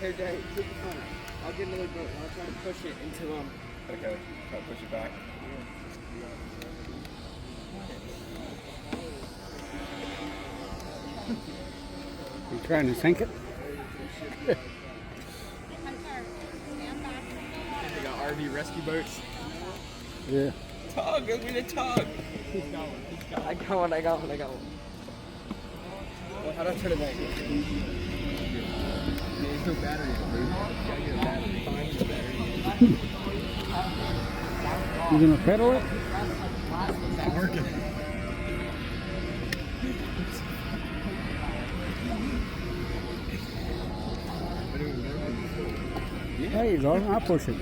Here, Dad, take the phone out. I'll get another boat and I'll try to push it into Okay, try to push it back. You trying to sink it? They got RV rescue boats. Yeah. Tug, go get a tug. I got one. Well, how do I turn it back? There's no battery in it, dude. Gotta get a battery. Find the battery. You gonna pedal it? It's not working. There you go. I'll push it.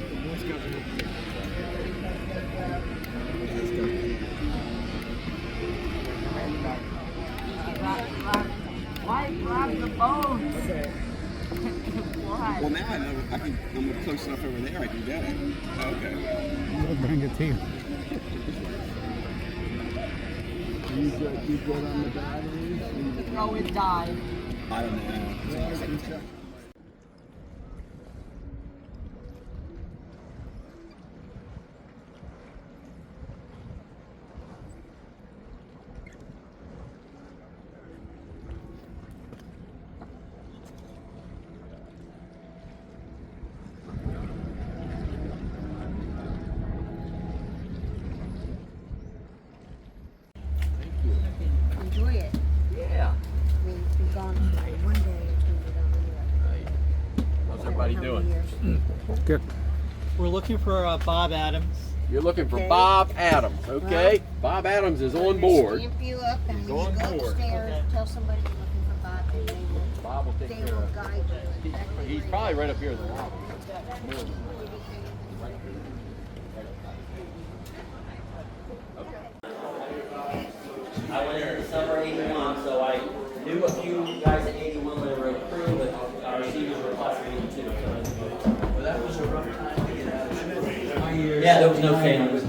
Why grab the bones? Why? Well, now I know I'm close enough over there I can get it. Okay. I'll bring it to you. You good on the batteries? Throw it died. I don't know. Enjoy it. Yeah. I mean, it's been gone for like 1 day or 2 days. How's everybody doing? Good. We're looking for Bob Adams. You're looking for Okay. Bob Adams, okay? Bob Adams is on board. Stamp you up, and He's when you on go board. upstairs, Okay. tell somebody you're looking for Bob, and Bob will they take will care of guide you. exactly He's where probably right up here in the lobby. I went in the summer '81, so I knew a few guys at '81 when they were a crew, but our receivers were possibly in too. Well, that was a rough time to get out of school. Yeah, there was no families.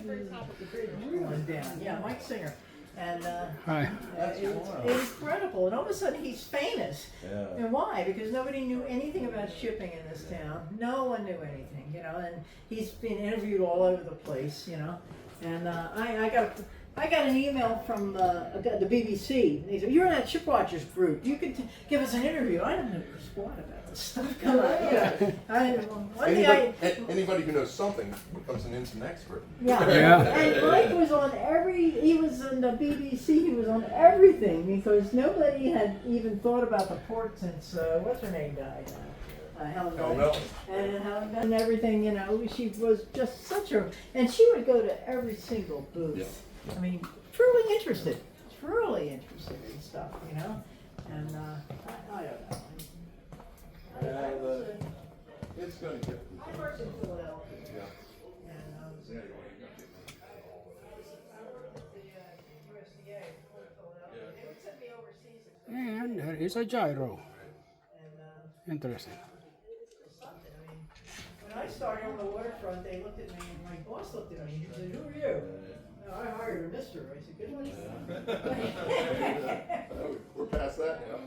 Going down. Yeah, Mike Singer. And Hi. it's incredible. And all of a sudden he's famous. Yeah. And why? Because nobody knew anything about shipping in this town. No one knew anything, you know. And he's been interviewed all over the place, you know. And I got an email from the BBC. He said, "You're in that ship watchers group. You could give us an interview." I don't know squat about this stuff. Come on, you know. Anybody who knows something becomes an instant expert. Yeah. Yeah. And Mike was on he was on the BBC, he was on everything because nobody had even thought about the port since, what's her name died? Helen Bell. And Helen Bell and everything, you know, she was just such and she would go to every single booth. Yeah. I mean, truly interested in stuff, you know? And I don't know. It's going to get. I worked in Philadelphia. Yeah. And I was at the USDA in Philadelphia. They would send me overseas. And there is a gyro. And Interesting. it's something. I mean, when I started on the waterfront, they looked at me and my boss looked at me and he said, "Who are you?" No, I hired a mister. I said, "Good luck." We're past that now.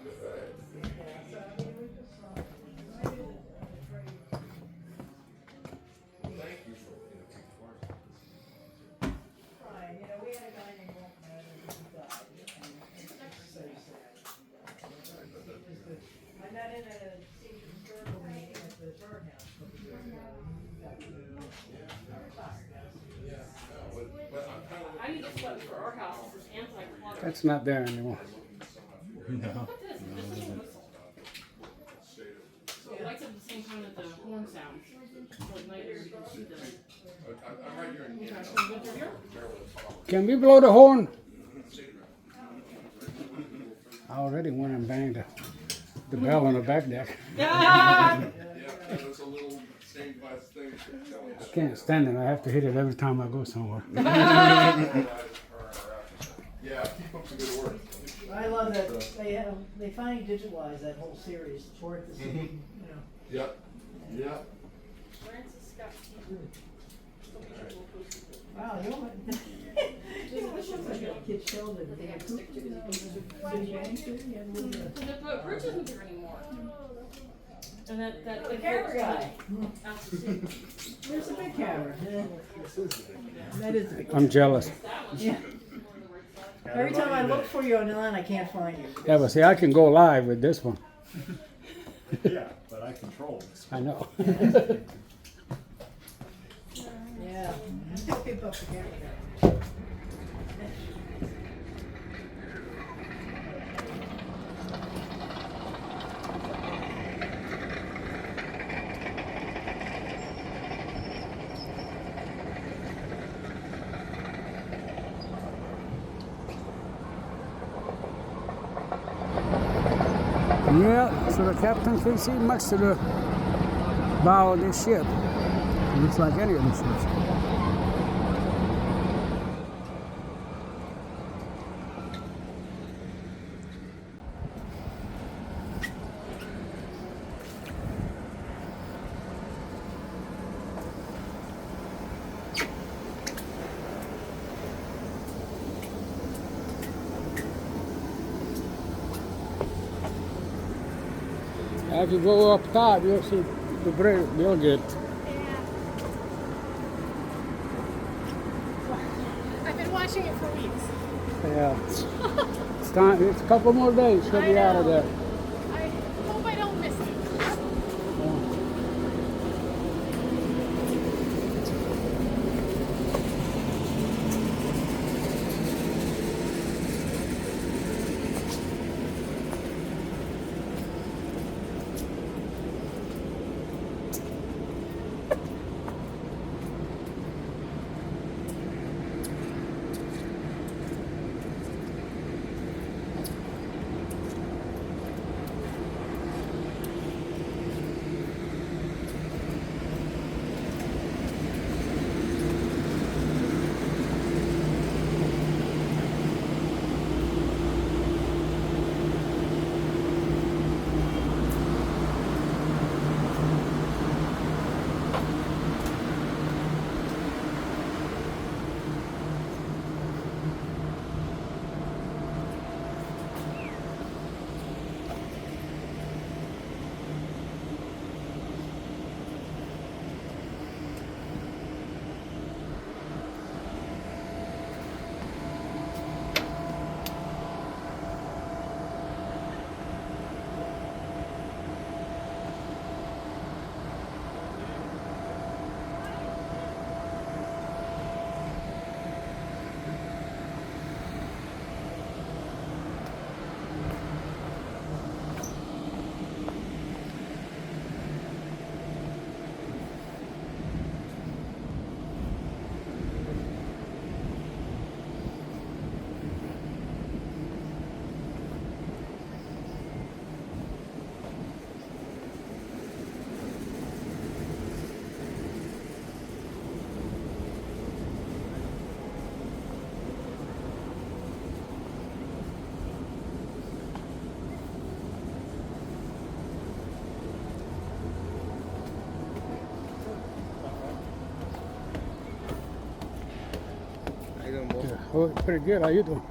Yeah, so I mean, we just Thank you for trying. You know, we had a guy named Waltman and he died. And it's so sad. I met him at a senior historical meeting at the birdhouse. I need a sweat for our house. This is anti-clutter. That's not there anymore. Look at this. This is a whistle. So it lights up at the same time that the horn sounds. So at night you can see the. I'm right here in Okay, so good for you. Can we blow the horn? I already went and banged the bell on the back deck. Yeah, it's a little stained glass thing. I can't stand it. I have to hit it every time I go somewhere. Yeah, keep up the good work. I love that they finally digitalized that whole series for it to see, you know. Yep. Yep. Francis Scott Wow, you know what? This looks like a kid Sheldon. They have two The bridge isn't there anymore. And that the camera guy. out to sea. Where's the big camera? That is the big I'm jealous. Yeah. Every time I look for you online, I can't find you. Yeah, but see, I can go live with this one. Yeah, but I control this. I know. Yeah. Still keep up the camera guy. Yeah, so the captain can see much to the bow of this ship. It looks like any of the ships. If you go up top, you'll see the bridge. You'll get. I've been watching it for weeks. Yeah. It's time. It's a couple more days. She'll be out of there. I hope I don't miss it. Oh, pretty good. How you doing?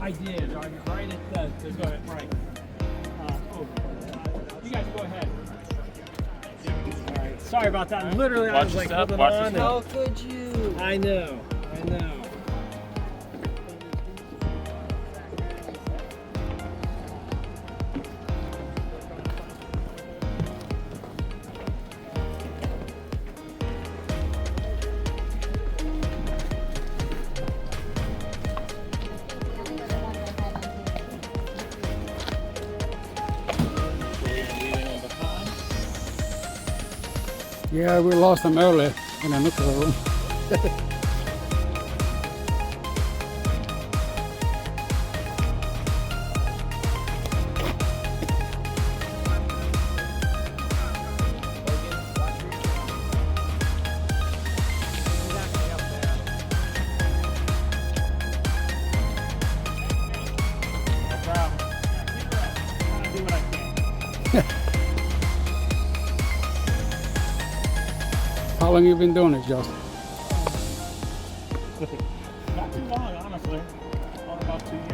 I did. Right at the go ahead. Right. You guys go ahead. All right. Sorry about that. Literally, I was like holding on. How could you? I know. I know. Yeah, we lost them early in the nuclear room. How long you been doing it, Justin? Not too long, honestly. Only about 2 years.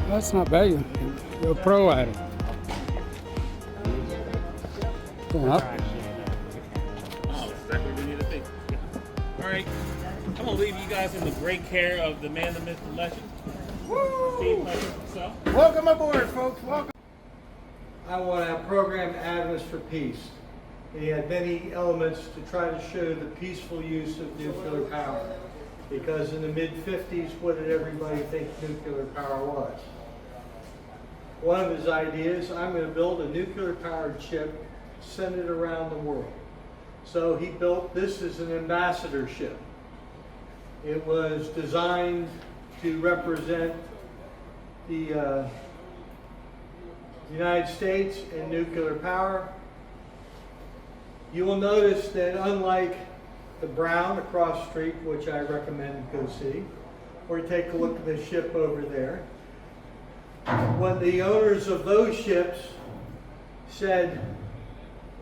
That's not bad. You're a pro at it. Going up. Oh, exactly what we need to be. All right, I'm gonna leave you guys in the great care of the man, the myth, the legend. Steve Legend himself. Welcome aboard, folks. Welcome. I want to program Atlas for peace. He had many elements to try to show the peaceful use of nuclear power. Because in the mid-50s, what did everybody think nuclear power was? One of his ideas, I'm going to build a nuclear powered ship, send it around the world. So he built this as an ambassador ship. It was designed to represent the United States and nuclear power. You will notice that unlike the Brown across the street, which I recommend go see, or take a look at the ship over there, when the owners of those ships said,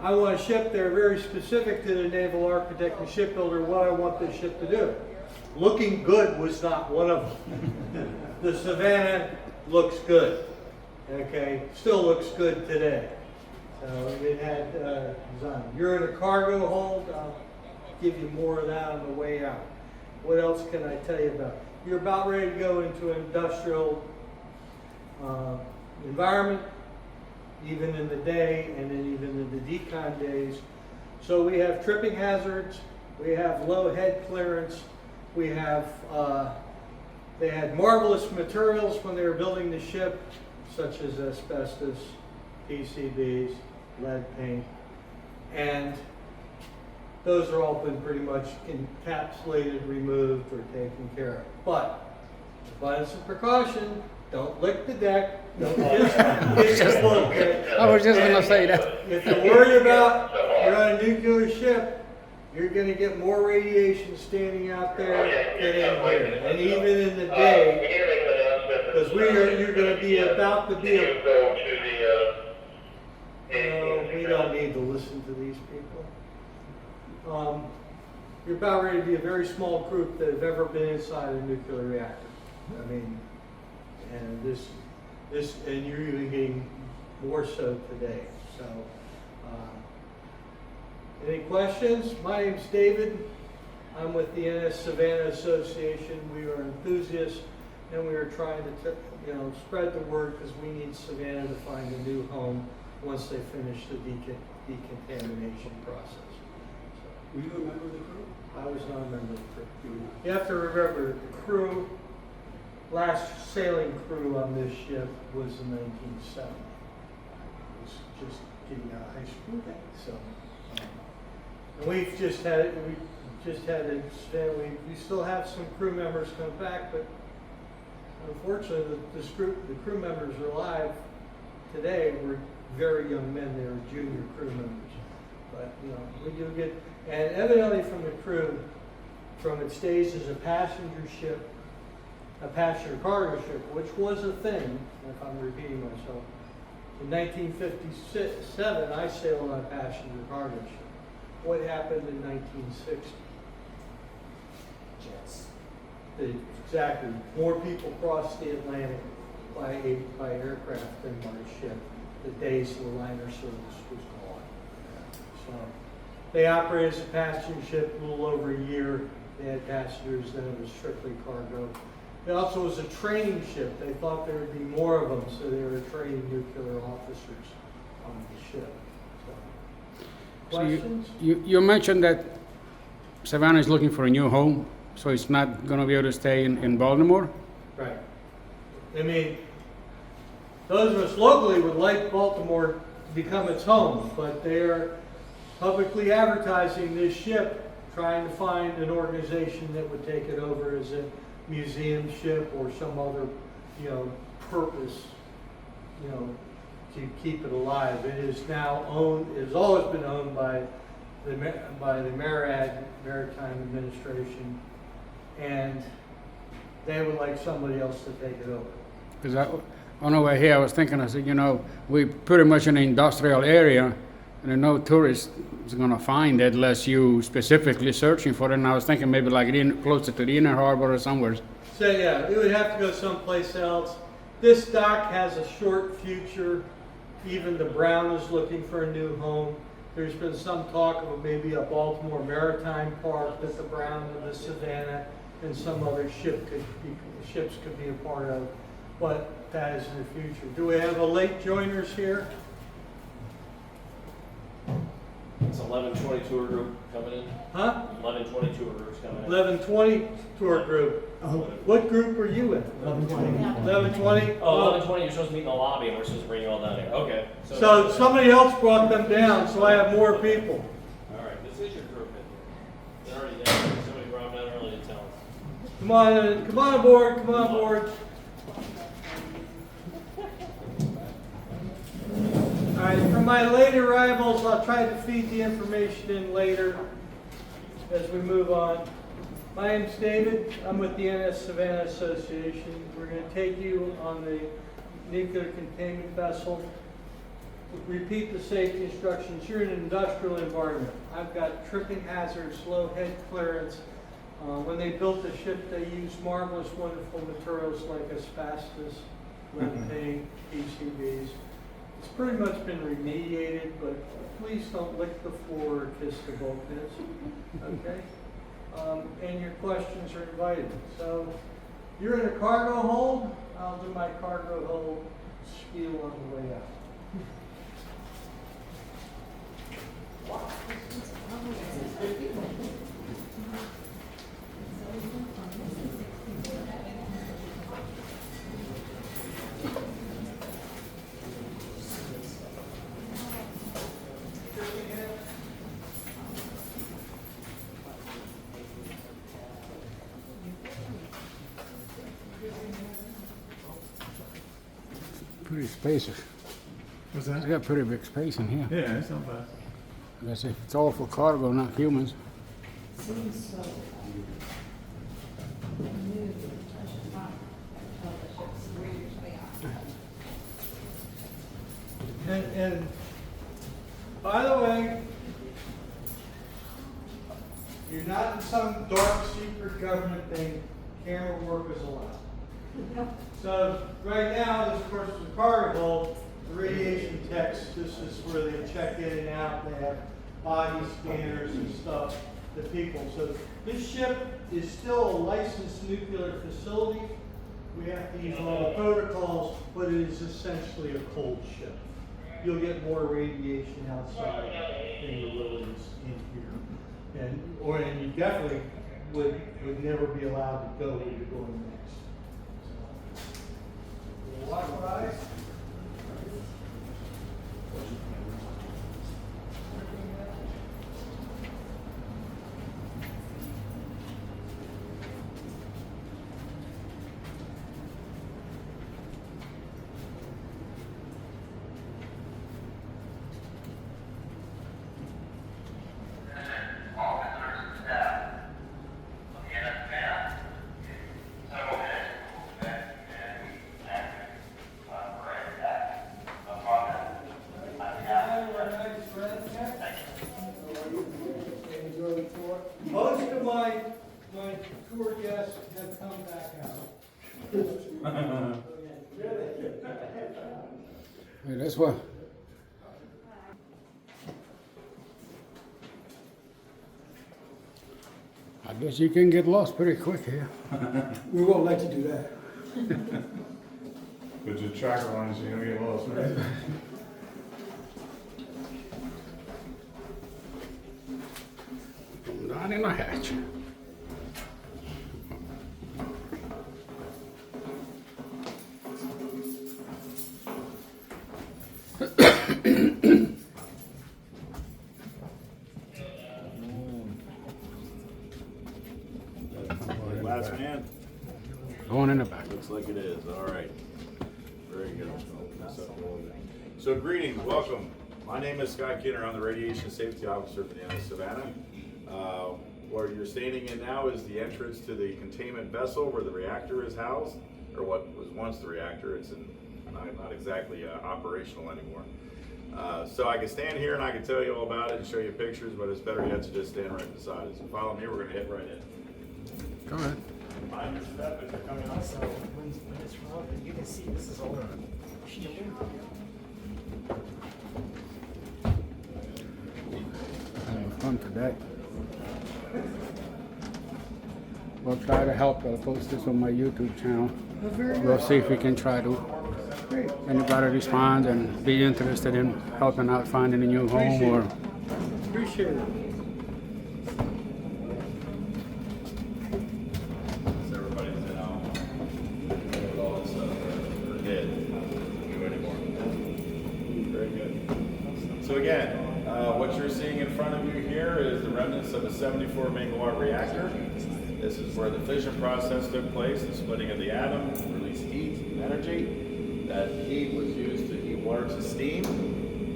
I want a ship, they're very specific to the naval architect and shipbuilder what I want this ship to do. Looking good was not one of them. The Savannah looks good, okay? Still looks good today. So it had design. You're in a cargo hold. I'll give you more of that on the way out. What else can I tell you about? You're about ready to go into an industrial environment, even in the day and then even in the decon days. So we have tripping hazards, we have low head clearance, we have, they had marvelous materials when they were building the ship, such as asbestos, PCBs, lead paint, and those are all been pretty much encapsulated, removed, or taken care of. But, abundance of precaution, don't lick the deck, don't just get the bulkhead. I was just going to say that. If you're worried about, you're on a nuclear ship, you're going to get more radiation standing out there than in here. And even in the day, because you're going to be about to be a... No, we don't need to listen to these people. You're about ready to be a very small group that have ever been inside a nuclear reactor. I mean, and and you're even getting more so today. So, any questions? My name's David. I'm with the NS Savannah Association. We are enthusiasts, and we are trying to, spread the word because we need Savannah to find a new home once they finish the decontamination process. Were you a member of the crew? I was not a member of the crew. You have to remember, the crew, last sailing crew on this ship was in 1970. It was just getting out of high school. So, and we still have some crew members come back, but unfortunately, the crew members are alive today. We're very young men. They were junior crew members, but we do get. And evidently from the crew, from its days as a passenger ship, a passenger cargo ship, which was a thing, if I'm repeating myself, in 1957 I sailed on a passenger cargo ship. What happened in 1960? Jets. Exactly. More people crossed the Atlantic by aircraft than by ship. The days of the liner service was gone. So they operated as a passenger ship a little over a year. They had passengers, then it was strictly cargo. It also was a training ship. They thought there would be more of them, so they were training nuclear officers on the ship. So, questions? So you mentioned that Savannah is looking for a new home, so it's not going to be able to stay in Baltimore? Right. I mean, those of us locally would like Baltimore to become its home, but they're publicly advertising this ship, trying to find an organization that would take it over as a museum ship or some other, purpose, to keep it alive. It is now owned. It has always been owned by the Maritime Administration, and they would like somebody else to take it over. Because on the way here, I was thinking, I said, we're pretty much in an industrial area, and no tourist is going to find it unless you specifically searching for it. And I was thinking maybe like closer to the inner harbor or somewhere. So yeah, it would have to go someplace else. This dock has a short future. Even the Brown is looking for a new home. There's been some talk of maybe a Baltimore Maritime Park that the Brown and the Savannah and some other ships could be a part of. But that is in the future. Do we have a late joiners here? It's 11:20 tour group coming in. Huh? 11:20 tour groups coming in. 11:20 tour group. What group are you in? 11:20. 11:20? Oh, 11:20, you're supposed to meet in the lobby and we're supposed to bring you all down here. Okay. So somebody else brought them down, so I have more people. All right, this is your group in here. They're already down. Somebody brought them down early to tell us. Come on aboard, come on aboard. All right, from my my late arrivals, I'll try to feed the information in later as we move on. My name's David. I'm with the NS Savannah Association. We're going to take you on the nuclear containment vessel. Repeat the safety instructions. You're in an industrial environment. I've got tripping hazards, low head clearance. When they built the ship, they used marvelous, wonderful materials like asbestos, lead paint, PCBs. It's pretty much been remediated, but please don't lick the floor or kiss the bulkheads, okay? And your questions are invited. So you're in a cargo hold. I'll do my cargo hold spiel on the way out. Pretty spacious. What's that? It's got pretty big space in here. Yeah, it's not bad. I guess if it's all for cargo, not humans. Seems so new. I should not tell the ships we usually are. And by the way, you're not in some dark secret government thing. Camera work is allowed. So right now, this of course is a cargo hold. The radiation techs, this is where they check in and out. They have body scanners and stuff, the people. So this ship is still a licensed nuclear facility. We have to use all the protocols, but it is essentially a cold ship. You'll get more radiation outside than you will in here. And you definitely would never be allowed to go where you're going next. So, likewise. Most of my tour guests have come back out. Hey, that's what. I guess you can get lost pretty quick here. We won't let you do that. Put your tracker on so you don't get lost, right? Down in the hatch. Last man. Going in the back. Looks like it is. All right. Very good. So greetings, welcome. My name is Scott Kinner. I'm the Radiation Safety Officer for the NS Savannah. Where you're standing in now is the entrance to the containment vessel where the reactor is housed, or what was once the reactor. It's not exactly operational anymore. So I can stand here and I can tell you all about it and show you pictures, but it's better yet to just stand right beside it. So follow me, we're going to hit right in. Go ahead. Mind your step as you're coming up. So when it's rubbing, you can see this is all shielded. Having fun today. We'll try to help. I'll post this on my YouTube channel. We'll see if we can try to. Anybody responds and be interested in helping out finding a new home or. Appreciate it. So everybody's in with all this stuff. They're dead. Don't do anymore. Very good. So again, what you're seeing in front of you here is the remnants of a 74 megawatt reactor. This is where the fission process took place, the splitting of the atom, released heat and energy. That heat was used to heat water to steam.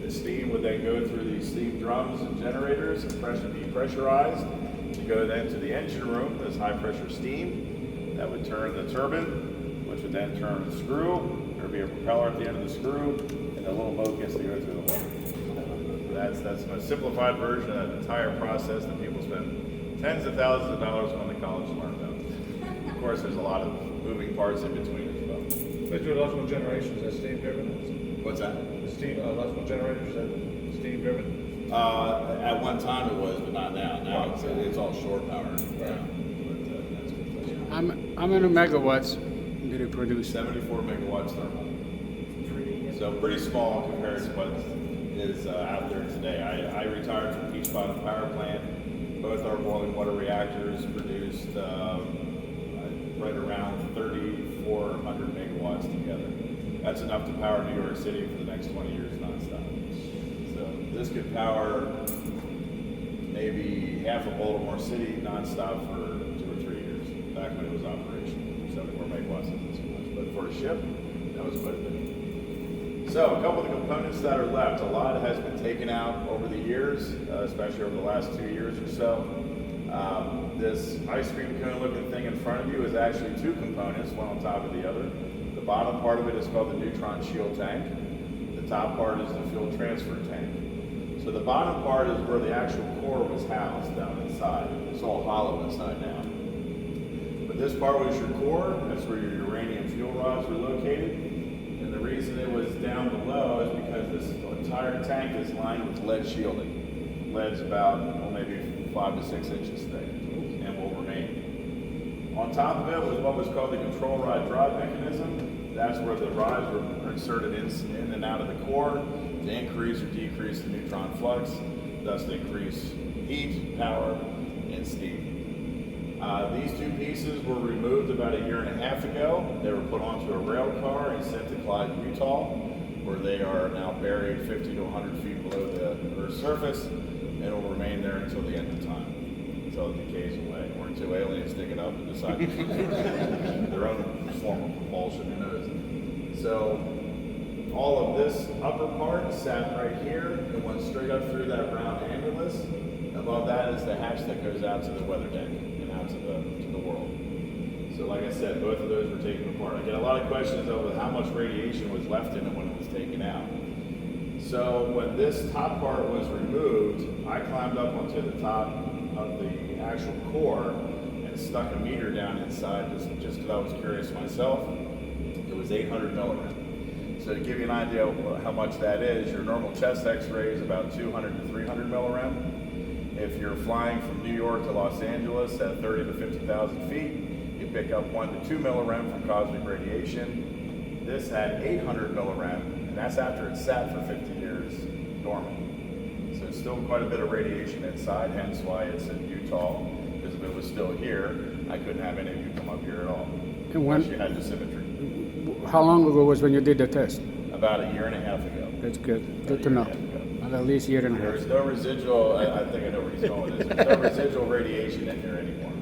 The steam would then go through these steam drums and generators and be pressurized to go then to the engine room, this high pressure steam that would turn the turbine, which would then turn the screw. There would be a propeller at the end of the screw, and the little boat gets to go through the water. That's a simplified version of that entire process that people spend tens of thousands of dollars going to college to learn about. Of course, there's a lot of moving parts in between as well. But your electrical generation, is that steam driven? What's that? The steam, electrical generator, is that steam driven? At one time it was, but not now. Now it's all shore power. Yeah. How many megawatts did it produce? 74 megawatts thermal. So pretty small compared to what is out there today. I retired from Peach Bottom Power Plant. Both our boiling water reactors produced right around 3,400 megawatts together. That's enough to power New York City for the next 20 years nonstop. So this could power maybe half of Baltimore City nonstop for 2 or 3 years, back when it was operational. 74 megawatts isn't so much, but for a ship, that was quite a bit. So a couple of the components that are left, a lot has been taken out over the years, especially over the last 2 years or so. This ice cream cone looking thing in front of you is actually 2 components, one on top of the other. The bottom part of it is called the neutron shield tank. The top part is the fuel transfer tank. So the bottom part is where the actual core was housed down inside. It's all hollow inside now. But this part was your core, that's where your uranium fuel rods were located. And the reason it was down below is because this entire tank is lined with lead shielding. Lead's about, well, maybe 5 to 6 inches thick and will remain. On top of it was what was called the control rod drive mechanism. That's where the rods were inserted in and out of the core to increase or decrease the neutron flux, thus to increase heat, power, and steam. These 2 pieces were removed about 1.5 years ago. They were put onto a rail car and sent to Clyde, Utah, where they are now buried 50 to 100 feet below the Earth's surface, and will remain there until the end of time, until it decays away, or until aliens dig it up and decide to their own form of propulsion, who knows. So all of this upper part sat right here and went straight up through that round annulus. Above that is the hatch that goes out to the weather deck and out to the world. So like I said, both of those were taken apart. I get a lot of questions over how much radiation was left in it when it was taken out. So when this top part was removed, I climbed up onto the top of the actual core and stuck a meter down inside just because I was curious myself. It was 800 millirem. So to give you an idea of how much that is, your normal chest x-ray is about 200 to 300 millirem. If you're flying from New York to Los Angeles at 30 to 50,000 feet, you pick up 1 to 2 millirem from cosmic radiation. This had 800 millirem, and that's after it sat for 50 years dormant. So it's still quite a bit of radiation inside, hence why it's in Utah, because if it was still here, I couldn't have any of you come up here at all, unless you had the symmetry. How long ago was when you did the test? About 1.5 years ago. That's good. Good to know. At least 1.5 years. There's no residual, I think I know where he's going with this. There's no residual radiation in here anymore.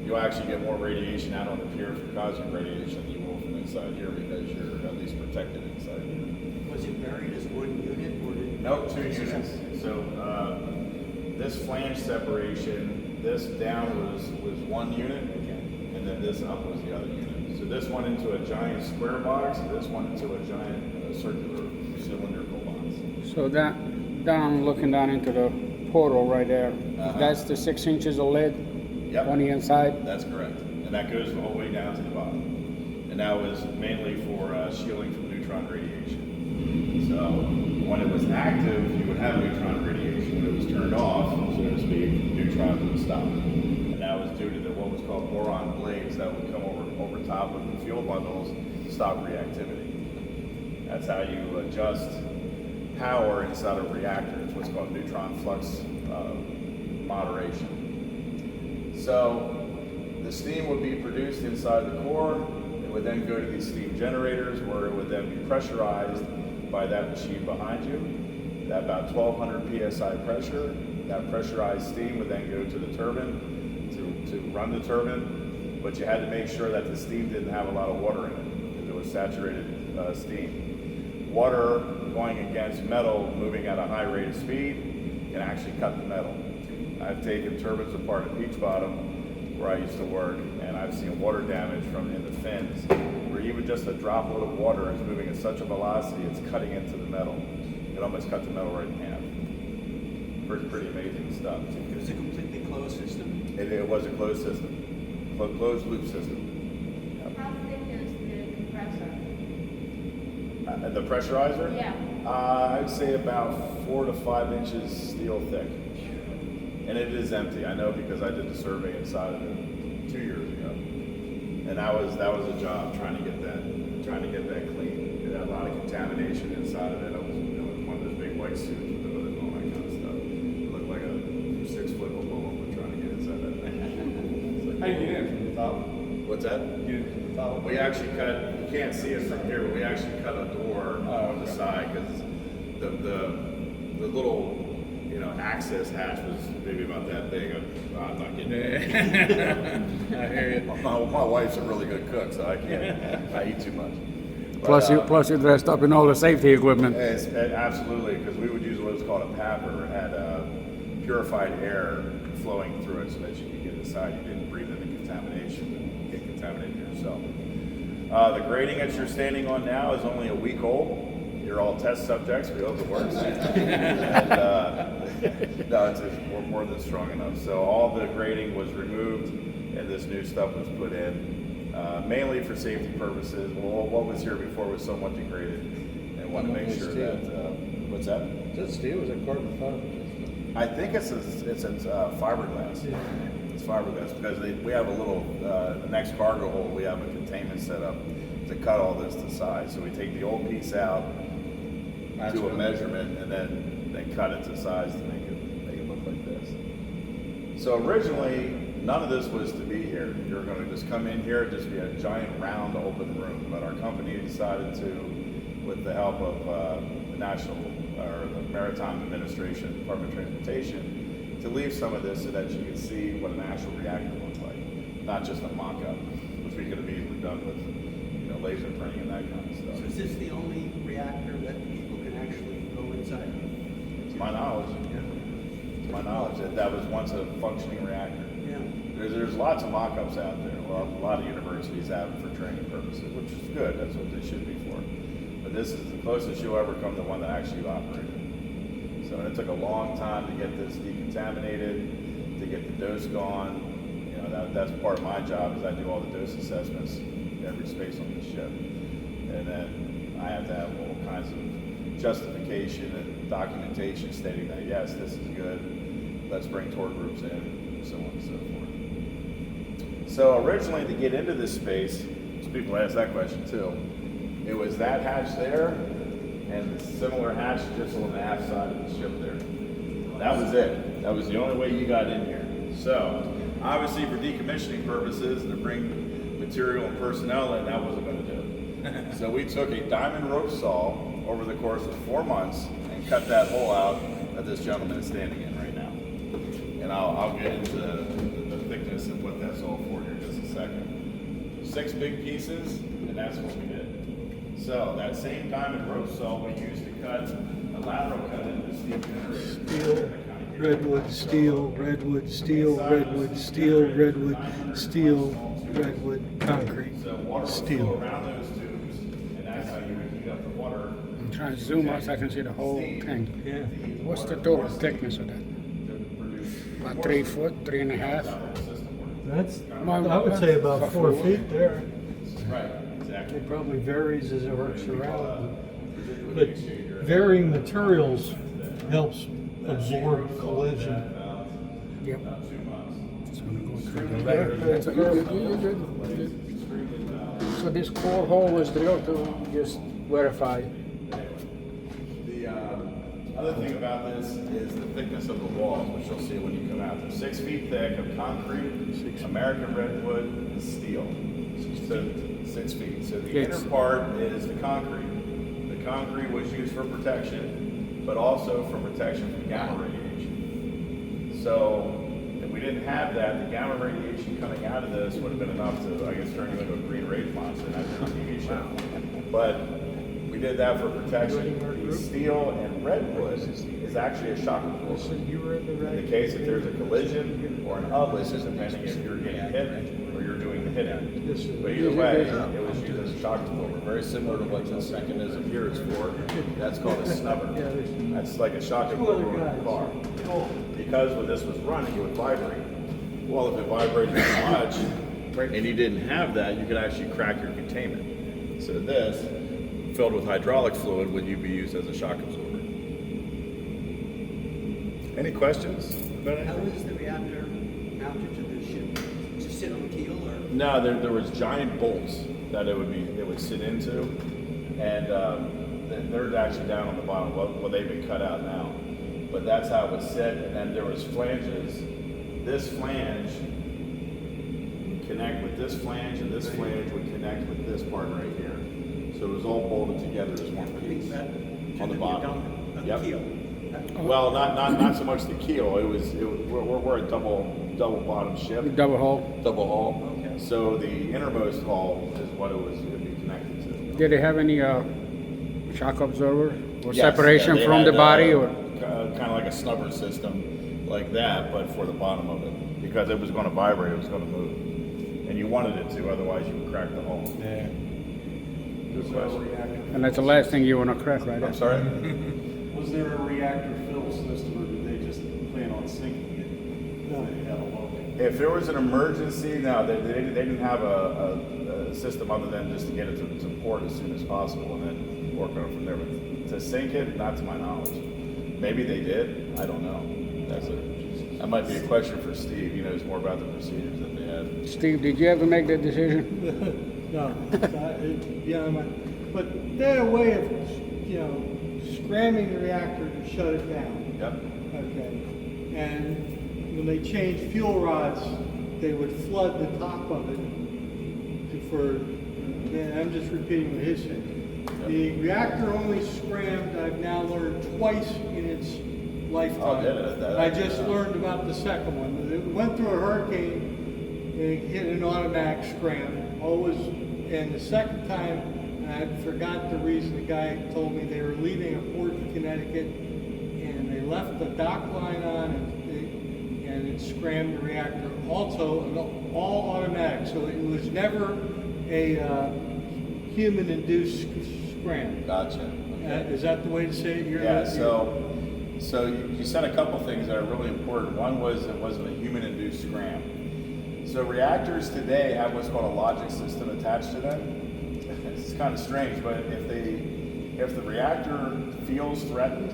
You'll actually get more radiation out on the pier from cosmic radiation than you will from inside here because you're at least protected inside here. Was it buried as one unit or did? Nope, 2 units. So this flange separation, this down was 1 unit, and then this up was the other unit. So this went into a giant square box, and this went into a giant circular cylindrical box. So that down, looking down into the portal right there, that's the 6 inches of lead on the inside? That's correct. And that goes all the way down to the bottom. And that was mainly for shielding from neutron radiation. So when it was active, you would have neutron radiation. When it was turned off, so to speak, neutrons would stop. And that was due to what was called boron blades that would come over top of the fuel bundles to stop reactivity. That's how you adjust power inside a reactor. It's what's called neutron flux moderation. So the steam would be produced inside the core. It would then go to these steam generators where it would then be pressurized by that machine behind you. At about 1200 psi pressure, that pressurized steam would then go to the turbine to run the turbine, but you had to make sure that the steam didn't have a lot of water in it because it was saturated steam. water going against metal moving at a high rate of speed can actually cut the metal. I've taken turbines apart at Beach Bottom, where I used to work, and I've seen water damage from in the fins, where even just a droplet of water is moving at such a velocity, it's cutting into the metal. It almost cut the metal right in half. Pretty amazing stuff. It was a completely closed system. It was a closed system, closed loop system. How thick is the compressor? The pressurizer? Yeah. I'd say about 4 to 5 inches steel thick. And it is empty. I know because I did the survey inside of it 2 years ago. And that was a job trying to get that clean. It had a lot of contamination inside of it. I was one of those big white suits with the hood and all that kind of stuff. It looked like a 6-foot Oklahoma trying to get inside that thing. How do you get in from the top? What's that? Get in from the top? We actually cut, you can't see it from here, but we actually cut a door on the side because the little, access hatch was maybe about that big. I'm not getting it. I hear you. My wife's a really good cook, so I can't, I eat too much. But, Plus you're dressed up in all the safety equipment. Absolutely, because we would use what was called a papper. It had purified air flowing through it so that you could get inside. You didn't breathe in the contamination and get contaminated yourself. The grading that you're standing on now is only a week old. You're all test subjects. We hope it works. No, it's more than strong enough. So all the grading was removed, and this new stuff was put in, mainly for safety purposes. Well, what was here before was somewhat degraded, and want to make sure that. What's that? Is that steel? Is that carbon fiber? I think it's fiberglass. Yeah. It's fiberglass because we have a little, the next cargo hold, we have a containment set up to cut all this to size. So we take the old piece out, do a measurement, and then cut it to size to make it look like this. So originally, none of this was to be here. You were going to just come in here, just be a giant round open room. But our company decided to, with the help of the Maritime Administration, Department of Transportation, to leave some of this so that you could see what an actual reactor looks like, not just a mock-up, which we could have easily done with, laser printing and that kind of stuff. So is this the only reactor that people can actually go inside? To my knowledge, that was once a functioning reactor. Yeah. There's lots of mock-ups out there. Well, a lot of universities have it for training purposes, which is good. That's what they should be for. But this is the closest you'll ever come to one that actually operated. So it took a long time to get this decontaminated, to get the dose gone. That's part of my job is I do all the dose assessments every space on the ship. And then I have to have all kinds of justification and documentation stating that, yes, this is good, let's bring tour groups in, and so on and so forth. So originally to get into this space, people ask that question too, it was that hatch there, and the similar hatch just on the aft side of the ship there. That was it. That was the only way you got in here. So, obviously for decommissioning purposes, to bring material and personnel in, that wasn't going to do it. So we took a diamond rope saw over the course of 4 months and cut that hole out that this gentleman is standing in right now. And I'll get into the thickness of what that's all for here in just a second. 6 big pieces, and that's what we did. So that same diamond rope saw we used to cut a lateral cut into the steel generator. Steel, redwood, steel, redwood, steel, redwood, steel, redwood, steel, redwood, concrete, So water would steel. flow around those tubes, and that's how you would heat up the water. I'm trying to zoom out so I can see the whole thing. Yeah. What's the total thickness of that? About 3 foot, 3.5? That's, I would say about 4 feet there. Right, exactly. It probably varies as it works around. But varying materials helps absorb collision. Yep. So I'm going through the layer. That's you're good. So this core hole was drilled to just verify. The other thing about this is the thickness of the walls, which you'll see when you come out. They're 6 feet thick of concrete, American redwood, and steel. So 6 feet. So the inner part is the concrete. The concrete was used for protection, but also for protection from gamma radiation. So if we didn't have that, the gamma radiation coming out of this would have been enough to, I guess, turn you into a green rage monster. That's a TV show. But we did that for protection. The steel and redwood is actually a shock absorber. In the case if there's a collision or an uplift, depending if you're getting hit or you're doing the hitting. But either way, it was used as a shock absorber. Very similar to what this mechanism here is for. That's called a snubber. That's like a shock absorber in a car. Because when this was running, it would vibrate. Well, if it vibrated too much, and you didn't have that, you could actually crack your containment. So this, filled with hydraulic fluid, would you be used as a shock absorber? Any questions about it? How is the reactor mounted to the ship? Just sit on the keel or? No, there was giant bolts that it would sit into, and they're actually down on the bottom. Well, they've been cut out now, but that's how it would sit. And then there was flanges. This flange would connect with this flange, and this flange would connect with this part right here. So it was all bolted together as one piece on the bottom. Yep. Keel. Well, not so much the keel. We're a double bottom ship. Double hull. Double hull. Okay. So the innermost hull is what it would be connected to. Did they have any shock absorber or Yes, separation they from had, the body, or? Kind of like a snubber system like that, but for the bottom of it, because it was going to vibrate, it was going to move, and you wanted it to, otherwise you would crack the hull. Yeah. Good question. And that's the last thing you want to crack, right? I'm sorry. Was there a reactor fill system, or did they just plan on sinking it? No. They had a load. If there was an emergency, no, they didn't have a system other than just to get it to port as soon as possible and then work on it from there. But to sink it, not to my knowledge. Maybe they did. I don't know. That might be a question for Steve. He knows more about the procedures that they had. Steve, did you ever make that decision? No, but they had a way of, scramming the reactor to shut it down. Yep. Okay. And when they changed fuel rods, they would flood the top of it I'm just repeating what his said. Yep. The reactor only scrammed, I've now learned, twice in its lifetime. Oh, I just learned about the second one. It went through a hurricane and it hit an automatic scram. And the second time, I forgot the reason. The guy told me they were leaving a port in Connecticut and they left the dock line on and it scrammed the reactor. Also, all automatic, so it was never a human-induced scram. Gotcha. Okay. Is that the way to say it? Yeah. So you said a couple things that are really important. One was it wasn't a human-induced scram. So reactors today have what's called a logic system attached to them. It's kind of strange, but if the reactor feels threatened,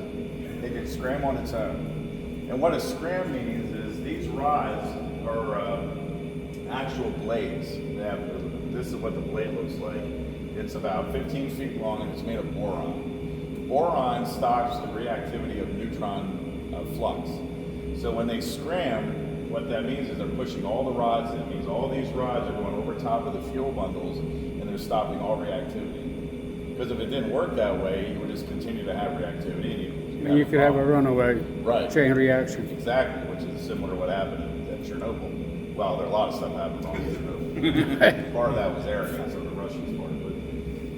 it can scram on its own. And what a scram means is these rods are actual blades. This is what the blade looks like. It's about 15 feet long and it's made of boron. Boron stops the reactivity of neutron flux. So when they scram, what that means is they're pushing all the rods in. It means all these rods are going over top of the fuel bundles and they're stopping all reactivity. Because if it didn't work that way, you would just continue to have reactivity. And you could have a runaway chain reaction. Exactly, which is similar to what happened at Chernobyl. Well, there are a lot of stuff happened on Chernobyl. Part of that was arrogance of the Russians part.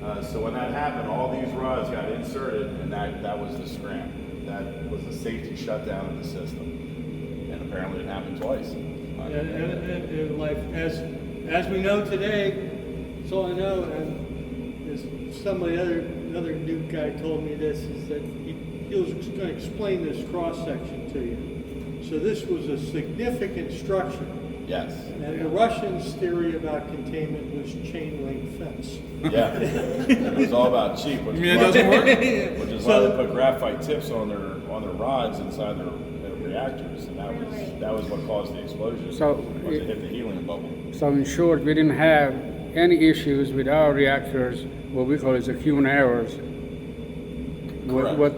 But, so when that happened, all these rods got inserted, and that was the scram. That was the safety shutdown of the system. And apparently it happened twice. And like, as we know today, that's all I know, and as somebody, another new guy told me this, is that he was going to explain this cross-section to you. So this was a significant structure. Yes. And the Russians' theory about containment was chain link fence. Yeah. It was all about cheap. Which it doesn't work? Which is why they put graphite tips on their rods inside their reactors, and that was what caused the explosion. So it hit the helium bubble. So in short, we didn't have any issues with our reactors, what we call is the human errors, what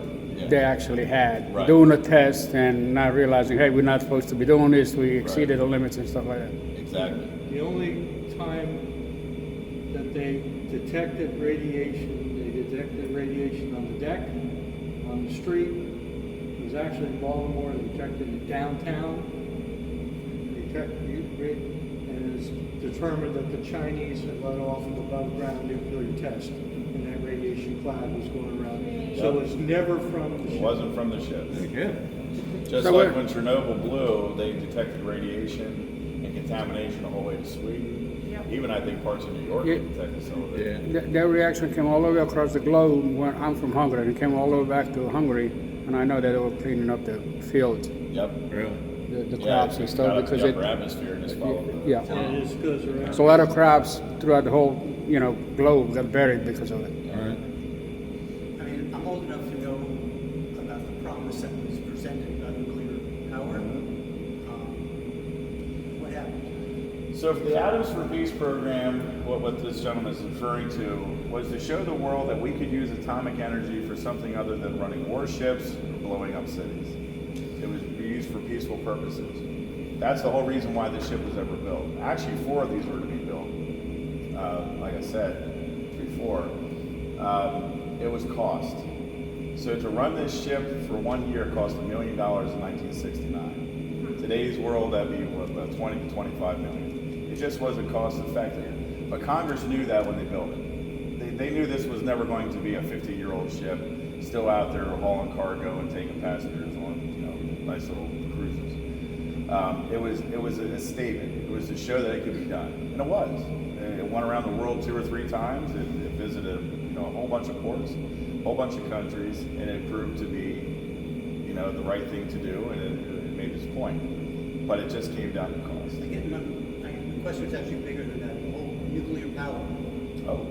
they actually had. Right. Doing a test and not realizing, hey, we're not supposed to be doing this, we exceeded the limits and stuff like that. Exactly. The only time that they detected radiation on the deck, on the street. It was actually in Baltimore. They detected it downtown. And it was determined that the Chinese had let off an above-ground nuclear test, and that radiation radiation cloud was going around. So it's never from the It ship. wasn't from the ship. Yeah. Just So like what- when Chernobyl blew, they detected radiation and contamination the whole way to Sweden. Even I think parts of New York Yeah. detected some of it. Yeah. That reaction came all the way across the globe. When I'm from Hungary, and it came all the way back to Hungary, and I know that they were cleaning up the fields, Yep. Really? the Yeah, crops and it stuff, got up to because the it, upper atmosphere and just followed it. yeah. And it just goes around. So a lot of crops throughout the whole, globe got buried because of it. All right. I mean, I'm old enough to know about the promise that was presented about nuclear power. What happened? So for the Atoms for Peace program, what this gentleman is referring to was to show the world that we could use atomic energy for something other than running warships or blowing up cities. It was used for peaceful purposes. That's the whole reason why this ship was ever built. Actually, 4 of these were to be built. Like I said before, it was cost. So to run this ship for 1 year cost $1 million in 1969. Today's world, that'd be what, about 20 to 25 million. It just wasn't cost effective. But Congress knew that when they built it. They knew this was never going to be a 50-year-old ship still out there hauling cargo and taking passengers on nice little cruises. It was a statement. It was to show that it could be done, and it was. It went around the world 2 or 3 times. It visited a whole bunch of ports, a whole bunch of countries, and it proved to be the right thing to do, and it made its point. But it just came down to cost. Again, the question is actually bigger than that. The whole nuclear power. Oh.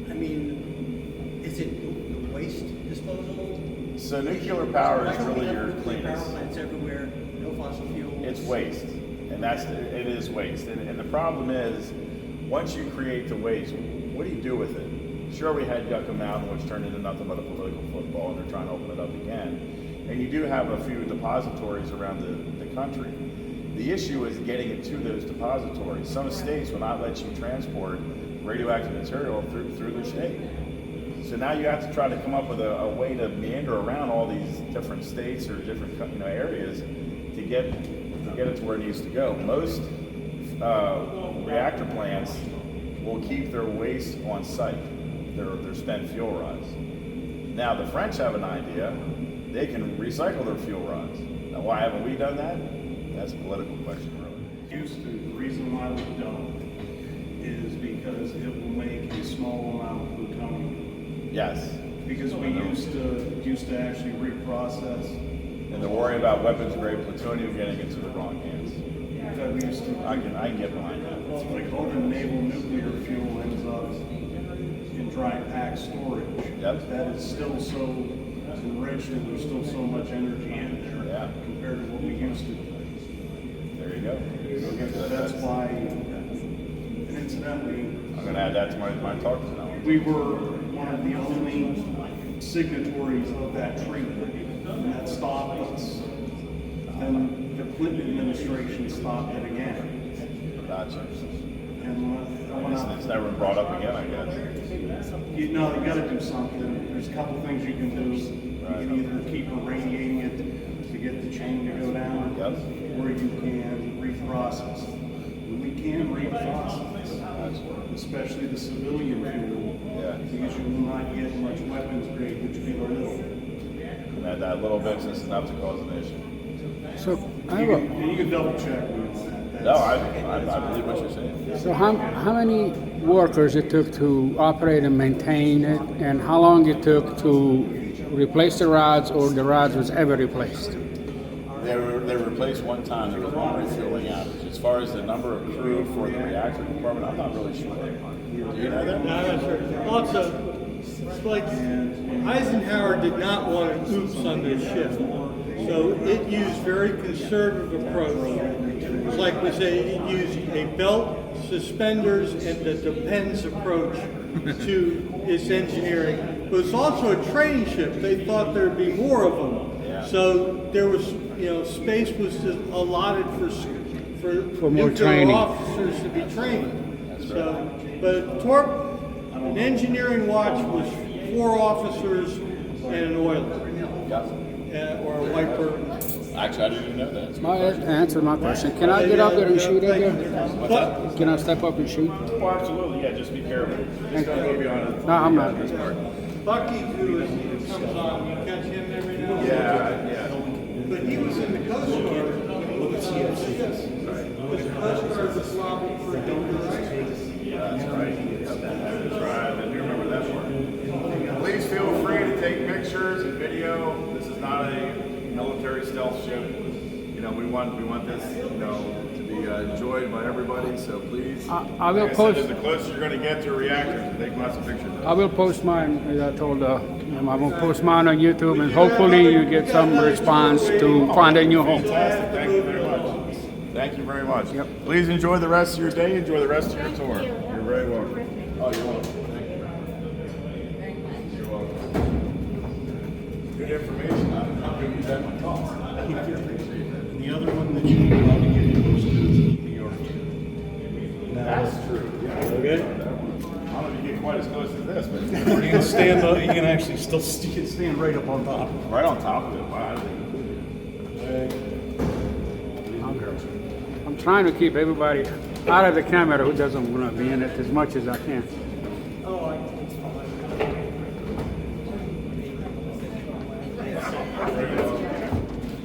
I mean, is it the waste disposal? So nuclear power is Why don't we really have your nuclear cleanest. power plants everywhere, no fossil fuels. It's waste, and it is waste. And the problem is, once you create the waste, what do you do with it? Sure, we had Yucca Mountain, which turned into nothing but a political football, and they're trying to open it up again. And you do have a few depositories around the country. The issue is getting it to those depositories. Some states will not let you transport radioactive material through their state. So now you have to try to come up with a way to meander around all these different states or different areas to get it to where it needs to go. Most reactor plants will keep their waste on site, their spent fuel rods. Now the French have an idea. They can recycle their fuel rods. Now why haven't we done that? That's a political question, really. The reason why we don't is because it will make a small amount of plutonium. Yes. Because we used to actually reprocess. And to worry about weapons grade plutonium getting into the wrong hands. In fact, we used to. I can get behind that. Like all the naval nuclear fuel ends up in dry pack storage. Yep. That is still so enriched and there's still so much energy in there Yeah. compared to what we used to. There you go. So that's why, and incidentally, I'm going to add that to my talk tonight. we were one of the only signatories of that treaty, and that stopped us. Then the Clinton administration stopped it again. Gotcha. And It's never been brought up again, I guess. you got to do something. There's a couple things you can do. You can either keep irradiating it to get the chain to go down, or you can reprocess. We can reprocess, especially the civilian fuel, because you will not get much weapons grade, which we little. And that little bit's just enough to cause an issue. So You can double check me on that. No, I believe what you're saying. So how many workers it took to operate and maintain it, and how long it took to replace the rods, or the rods was ever replaced? They were replaced one time. There was one refueling outage. As far as the number of crew for the reactor compartment, I'm not really sure. Do you know that? No, I'm not sure. Also, it's like Eisenhower did not want an oops on this ship. So it used very conservative approach. It's like we say, it used a belt, suspenders, and the depends approach to its engineering. But it's also a training ship. They thought there'd be more of them. Yeah. So there was, space was allotted for more nuclear training. officers to be trained. So, but Torp, an engineering watch was 4 officers and an oiler. Or a wiper. Actually, I didn't even know that. My answer my question. Can I get up there and shoot it here? What's that? Can I step up and shoot? Oh, absolutely. Yeah, just be careful. Just don't go beyond it. No, I'm not. This part. Bucky, too, as he comes on, you catch him every now and then. Yeah. But he was in the Coast Guard. Look at CFCs. Right. But the Coast Guard was lobbying for a nuclear space. Yeah, that's right. That's right. I do remember that part. Please feel free to take pictures and video. This is not a military stealth ship. You know, we want this, you know, to be enjoyed by everybody. So please, I will like post. said, the closer you're going to get to a reactor, to take lots of pictures. I will post mine. As I told him, I will post mine on YouTube, and hopefully you get some response to find a new home. Fantastic. Thank you very much. Thank you very much. Yep. Please enjoy the rest of your day. Enjoy the rest of your tour. You're very welcome. Oh, you're welcome. You're welcome. Good information. I'm going to use that in my talks. I appreciate that. The other one that you want to get in was to New York. That's true. Yeah. Okay. I don't know if you get quite as close as this, but You can stand up, you can actually still stand right up on top. right on top of it. Wow. I'm trying to keep everybody out of the camera who doesn't want to be in it as much as I can. Oh,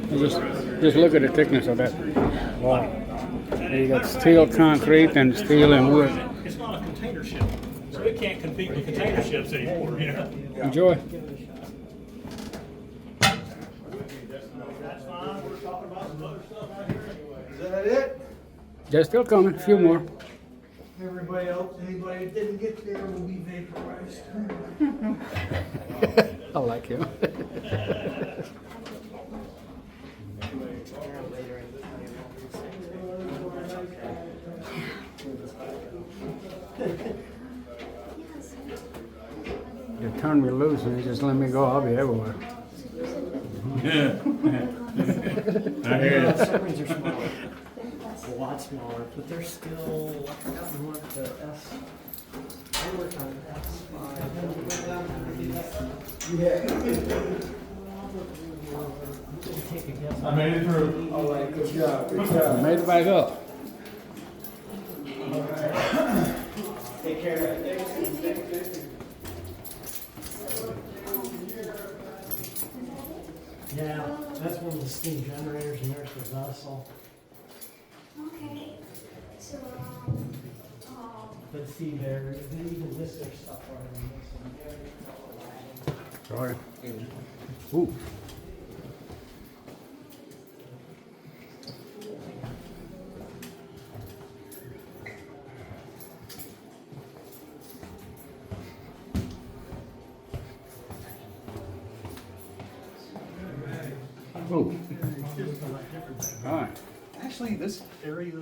it's And just look at the thickness of that wall. You got steel concrete and steel and wood. It's not a container ship, so it can't compete with container ships anymore, you know? Enjoy. That's fine, we're talking about some other stuff out here anyway. Is that it? They're still coming. A few more. Everybody else, anybody that didn't get there will be vaporized. I like him. You turn me loose and you just let me go, I'll be everywhere. Yeah. I hear you. submarines are smaller, a lot smaller, but they're still, I've forgotten what the S, I worked on S5. Take a guess. I made it through. All right, good job, good job. Made it back up. Take care. Yeah, that's one of the steam generators, and there's the vessel. Okay. So, But see, there, even this, there's stuff already missing. Sorry. Ooh. Ooh. All right. Actually, this area,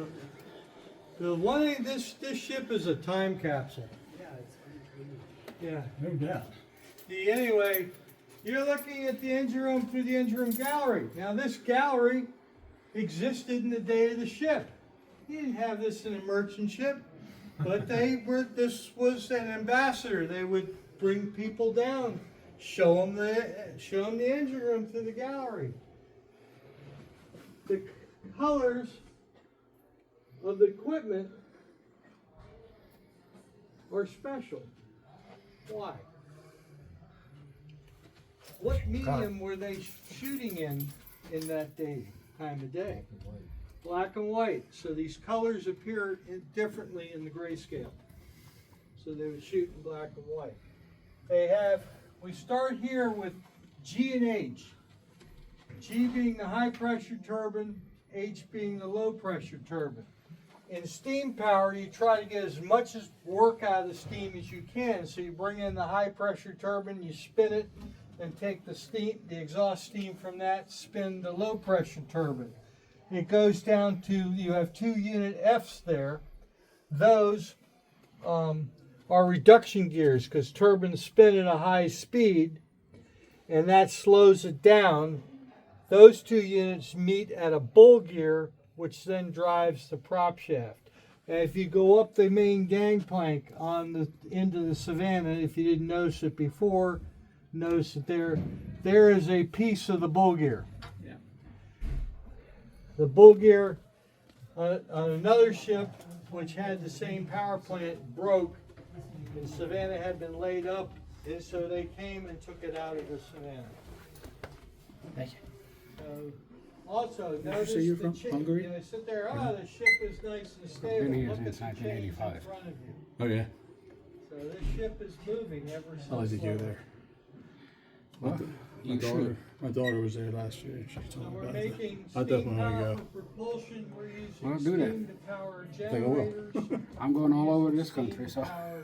The one thing, this ship is a time capsule. Yeah. no doubt. Anyway, you're looking at the engine room through the engine room gallery. Now, this gallery existed in the day of the ship. You didn't have this in a merchant ship, but this was an ambassador. They would bring people down, show them the engine room through the gallery. The colors of the equipment are special. Why? What medium were they shooting in that time of day? Black and white. So these colors appear differently in the grayscale. So they would shoot in black and white. We start here with G and H. G being the high pressure turbine, H being the low pressure turbine. In steam power, you try to get as much work out of the steam as you can. So you bring in the high pressure turbine, you spin it, and take the exhaust steam from that, spin the low pressure turbine. It goes down to, you have 2 unit Fs there. Those are reduction gears because turbines spin at a high speed and that slows it down. Those 2 units meet at a bull gear, which then drives the prop shaft. And if you go up the main gangplank into the Savannah, if you didn't notice it before, notice that there is a piece of the bull gear. the bull gear on another ship which had the same power plant broke, and Savannah had been laid up, and so they came and took it out of the Savannah. Thank you. So, also, notice say you're the from ship, Hungary? you know, sit there, oh, the ship is nice and stable. Been here Look at since the chains in 1985. front of you. Oh yeah. So this ship is moving ever since. I like to hear there. Well, My you daughter, should. my daughter was there last year. She So told me we're about it. making I definitely steam want power to for propulsion. We're using Well, do that. steam to power Think I will. generators. I'm going all over this Steam country, to so power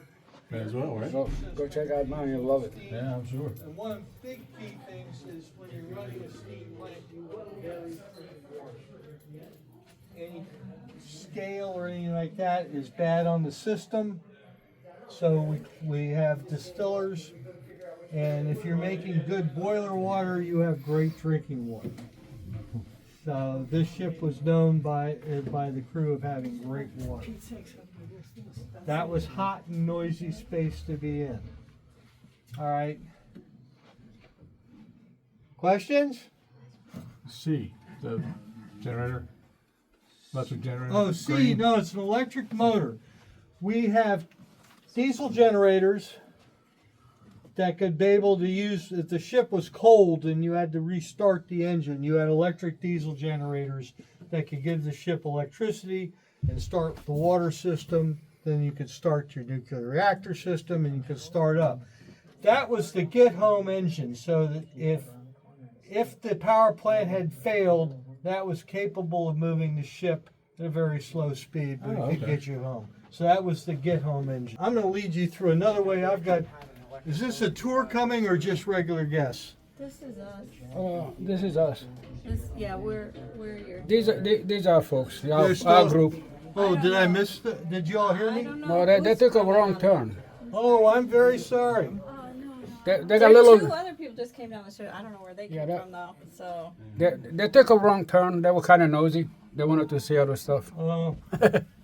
go. As well, right? go check out mine. You'll love it. Yeah, I'm sure. And one of the big key things is when you're running a steam plant, you want very any scale or anything like that is bad on the system. So we have distillers, and if you're making good boiler water, you have great drinking water. So this ship was known by the crew of having great water. That was hot and noisy space to be in. All right. Questions? C, the generator, electric generator. Oh, C, green. no, it's an electric motor. We have diesel generators that could be able to use, if the ship was cold and you had to restart the engine, you had electric diesel generators that could give the ship electricity and start the water system. Then you could start your nuclear reactor system and you could start up. That was the get home engine, so that if the power plant had failed, that was capable of moving the ship at a very slow speed, but it could get you home. So that was the get home engine. I'm going to lead you through another way. I've got, is this a tour coming or just regular guests? This is us. This is us. Yeah, we're your. These are folks. They're still- Our group. Oh, did I miss did you all hear me? No, they took a wrong turn. Oh, I'm very sorry. They got a Two little. other people just came down the street. I don't know where they came from though. So. They took a wrong turn. They were kind of nosy. They wanted to see other stuff. Oh,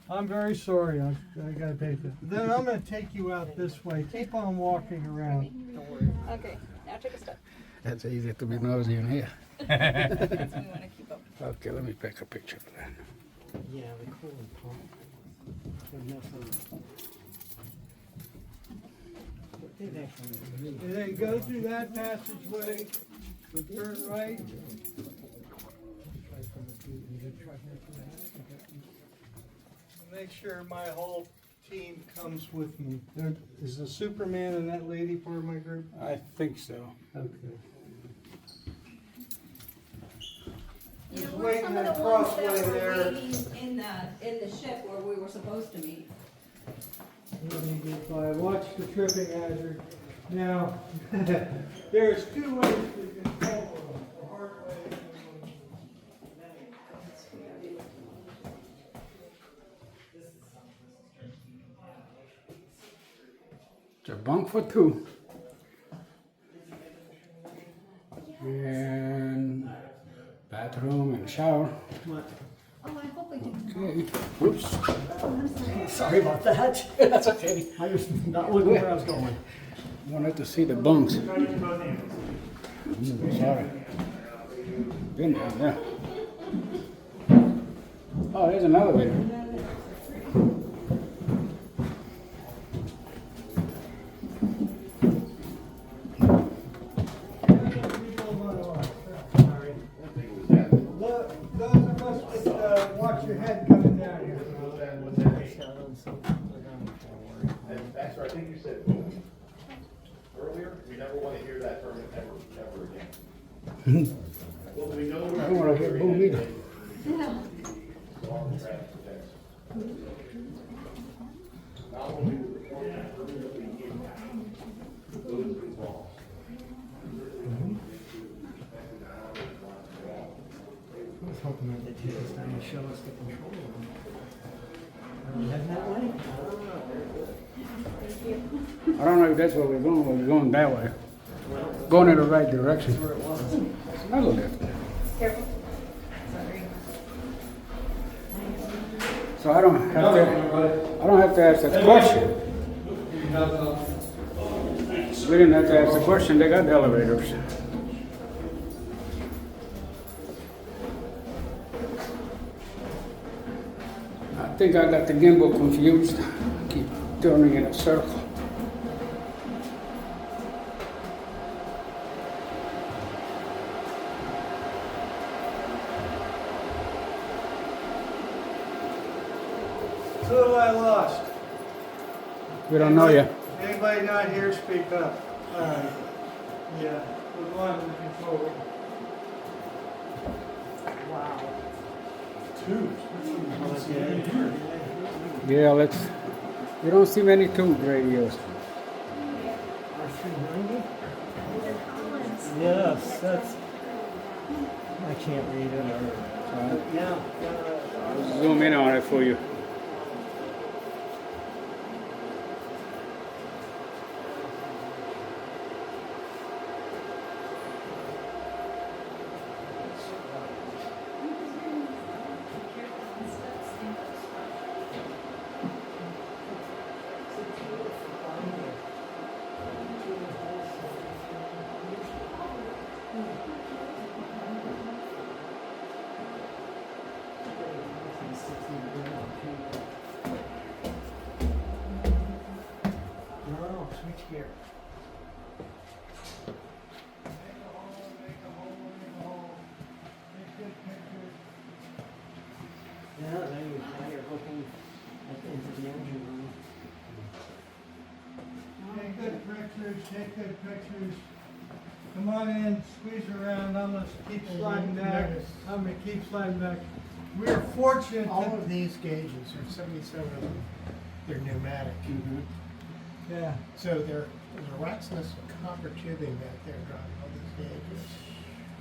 I'm very sorry. I gotta take this. Then I'm gonna take you out this way. Keep on walking around. Okay, now take a step. That's easy to be nosy in here. That's what we want to keep up. Okay, let me take a picture of that. Yeah, the cooling pump. And then go through that passageway, turn right. Make sure my whole team comes with me. Is the Superman and that lady part of my group? I think so. Okay. You know, Just we're waiting some of that the ones that crossway were there. waiting in the ship where we were supposed to meet. Let me get by. Watch the tripping hazard. Now, there's two ways to control them. The hard way and It's a bunk for two. And bathroom and shower. What? Oh, I hope we can. Okay. Whoops. Sorry about that. That's okay. I was not looking where I was going. Wanted to see the bunks. Sorry. Been down there. Oh, there's an elevator. those of us that watch your head coming down here. Baxter, I think you said earlier, we never want to hear that term ever again. Well, we know I don't want to hear boom either. all the traffic protects. Not only will the format permanently impact those involved. I was hoping that they'd take us down and show us the control room. Are we heading that way? I don't know if that's where we're going, but we're going that way. Going in the right direction. Where it was. It's another lift. Careful. Sorry. So I don't have to ask that question. We didn't have to ask the question, they got the elevators. think I got the gimbal confused. I keep turning in a circle. Who have I lost? We don't know yet. Anybody not here, speak up. All right. Yeah, we're going to the control room. Wow. Yeah, let's. We don't see many tube radios. R390? Yes, that's. I can't read it. Yeah. I'll zoom in on it for you. No, switch here. Yeah, now you're looking into the engine room. Take good pictures, take good pictures. Come on in, squeeze around, I'm gonna keep sliding back. I'm gonna keep sliding back. We are fortunate All that, of these gauges are 77 of them. They're pneumatic. yeah. So there's a rat's nest of copper tubing back there driving all these gauges.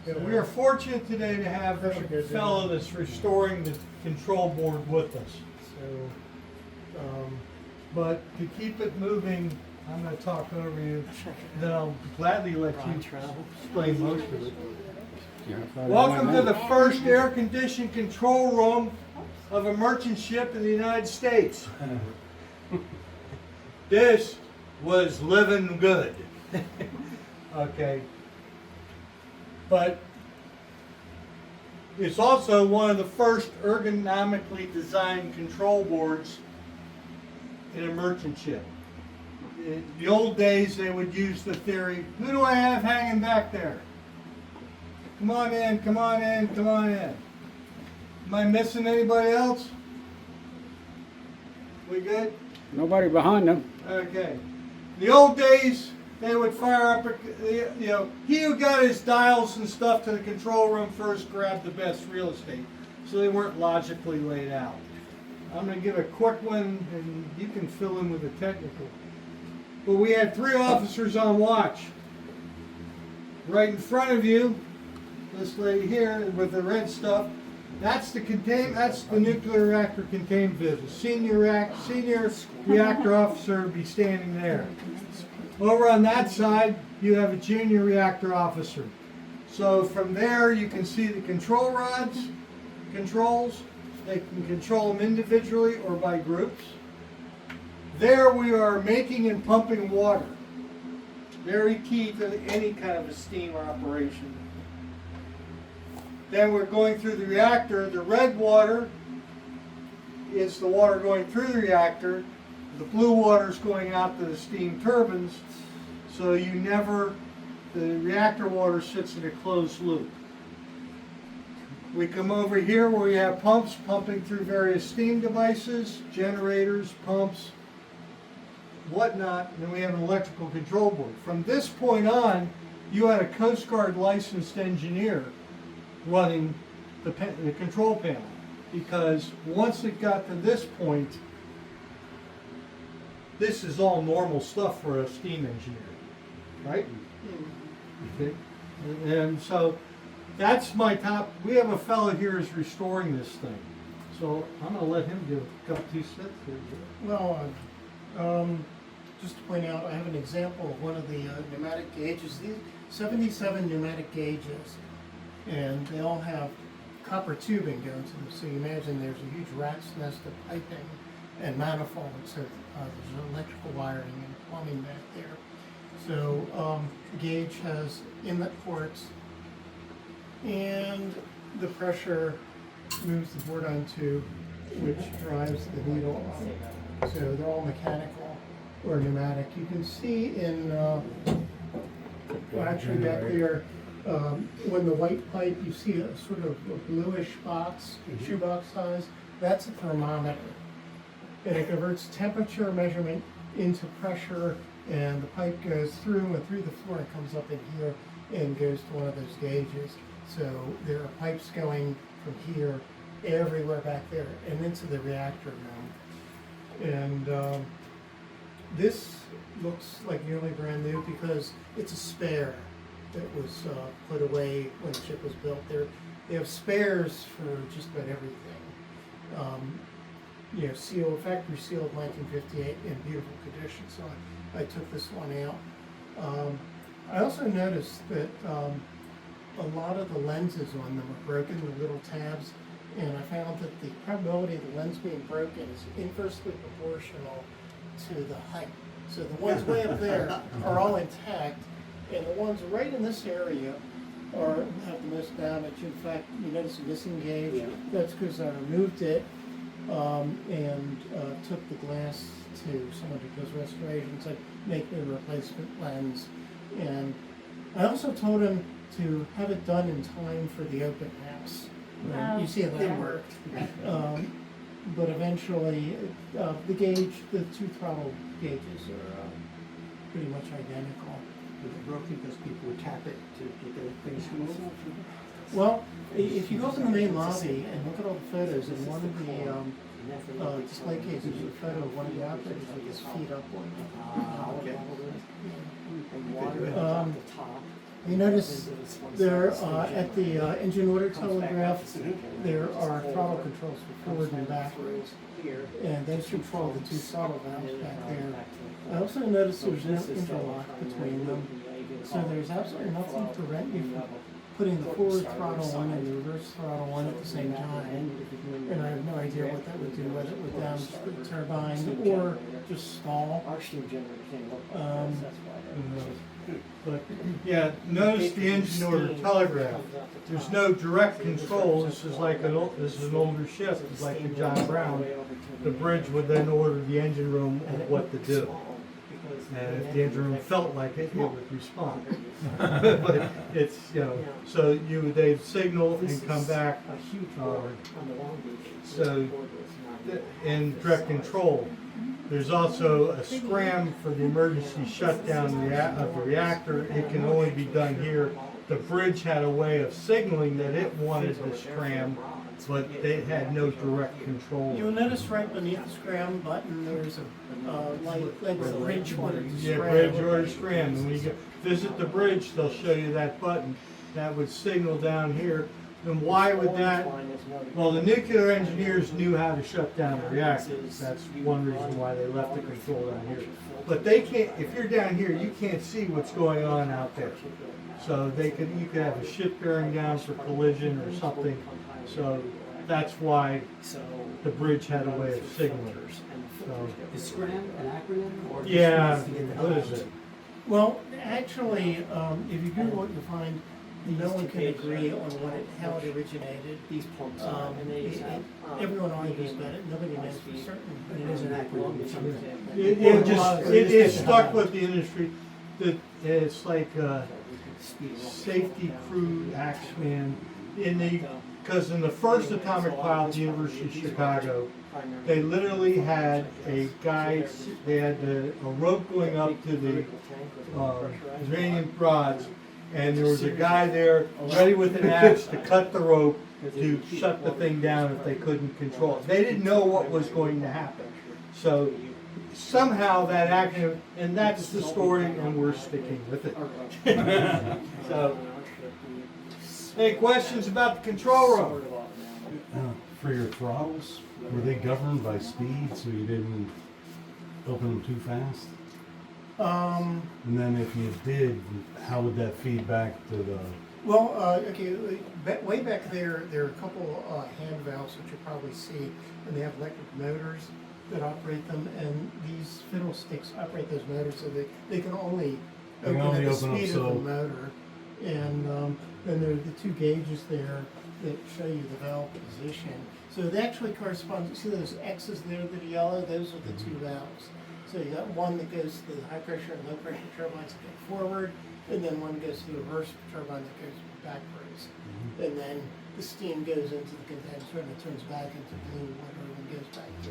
Yeah, we are fortunate today to have Pressure a goes in. fellow that's restoring the control board with us. So, but to keep it moving, I'm going to talk over you. Then I'll gladly let you explain most of it. Welcome to the first air-conditioned control room of a merchant ship in the United States. This was living good. Okay. But it's also one of the first ergonomically designed control boards in a merchant ship. In the old days, they would use the theory, who do I have hanging back there? Come on in, come on in, come on in. Am I missing anybody else? We good? Nobody behind them. Okay. The old days, they would fire up, he who got his dials and stuff to the control room first grabbed the best real estate. So they weren't logically laid out. I'm going to give a quick one, and you can fill in with the technical. But we had 3 officers on watch. Right in front of you, this lady here with the red stuff, that's the nuclear reactor containment business. Senior reactor officer would be standing there. Over on that side, you have a junior reactor officer. So from there, you can see the control rods, controls. They can control them individually or by groups. There we are making and pumping water. Very key to any kind of a steam operation. Then we're going through the reactor. The red water is the water going through the reactor. The blue water is going out to the steam turbines. So the reactor water sits in a closed loop. We come over here where we have pumps pumping through various steam devices, generators, pumps, whatnot, and then we have an electrical control board. From this point on, you had a Coast Guard licensed engineer running the control panel, because once it got to this point, this is all normal stuff for a steam engineer, right? Okay. And so that's my top. We have a fellow here who's restoring this thing, so I'm going to let him give a couple 2 cents here. Well, just to point out, I have an example of one of the pneumatic gauges. These 77 pneumatic gauges, and they all have copper tubing going to them. So you imagine there's a huge rat's nest of piping and manifolds. So there's electrical wiring and plumbing back there. So gauge has inlet ports, and the pressure moves the board onto which drives the needle up. So they're all mechanical or pneumatic. You can see in, well, actually back there, when the white pipe, you see a sort of a bluish box, shoebox size, that's a thermometer. And it converts temperature measurement into pressure, and the pipe goes through and through the floor and comes up in here and goes to one of those gauges. So there are pipes going from here everywhere back there and into the reactor room. And this looks like nearly brand new because it's a spare that was put away when the ship was built. They have spares for just about everything. You know, sealed, factory sealed 1958 in beautiful condition, so I took this one out. I also noticed that a lot of the lenses on them are broken, the little tabs, and I found that the probability of the lens being broken is inversely proportional to the height. So the ones way up there are all intact, and the ones right in this area have the most damage. In fact, you notice a missing gauge. Yeah. That's because I removed it and took the glass to someone who does restorations, said make me a replacement lens. And I also told him to have it done in time for the open house. You see how that worked. But eventually, the gauge, the two throttle gauges are pretty much identical. Was it broken because people would tap it to get the things moved? Well, if you go up in the main lobby and look at all the photos, in one of the display cases, there's a photo of one of the operators with his feet up on it. You notice there at the engine order telegraph, there are throttle controls for forward and backwards, and those control the two throttle valves back there. I also noticed there's no interlock between them, so there's absolutely nothing to prevent you from putting the forward throttle on and the reverse throttle on at the same time. And I have no idea what that would do, whether it would damage the turbine or just stall. But yeah, notice the engine order telegraph. There's no direct control. This is like an older ship. It's like the John Brown. The bridge would then order the engine room on what to do. And if the engine room felt like it, it would respond. But it's, you know, so they'd signal and come back. So in direct control. There's also a scram for the emergency shutdown of the reactor. It can only be done here. The bridge had a way of signaling that it wanted the scram, but they had no direct control. You'll notice right beneath the scram button, there's a light with a bridge order to scram. Yeah, bridge order scram. And when you visit the bridge, they'll show you that button. That would signal down here. And why would that? Well, the nuclear engineers knew how to shut down the reactors. That's one reason why they left the control down here. But they can't, if you're down here, you can't see what's going on out there. So you could have a ship bearing down for collision or something. So that's why the bridge had a way of signaling. So, is SCRAM an acronym? Or yeah, what is it? Well, actually, if you Google it, you'll find no one can agree on how it originated. These pumps everyone argues about it. Nobody knows for certain, but it is an acronym. It stuck with the industry. It's like safety crew action because in the first atomic pilot at the University of Chicago, they literally had a guy. They had a rope going up to the uranium rods. And there was a guy there ready with an axe to cut the rope to shut the thing down if they couldn't control it. They didn't know what was going to happen. So somehow that action, and that's the story, and we're sticking with it. So, any questions about the control room? For your throttles, were they governed by speed so you didn't open them too fast? And then if you did, how would that feed back to the... Well, okay, way back there are a couple hand valves which you'll probably see, and they have electric motors that operate them, and these fiddlesticks operate those motors so they can only open at the speed of the motor. And then there are the two gauges there, that show you the valve position. So they actually correspond, you see those X's there that are yellow, those are the two valves. So you got one that goes to the high pressure and low pressure turbines that go forward, and then one goes to the reverse turbine that goes backwards. And then the steam goes into the condenser and it turns back into blue when everything goes back to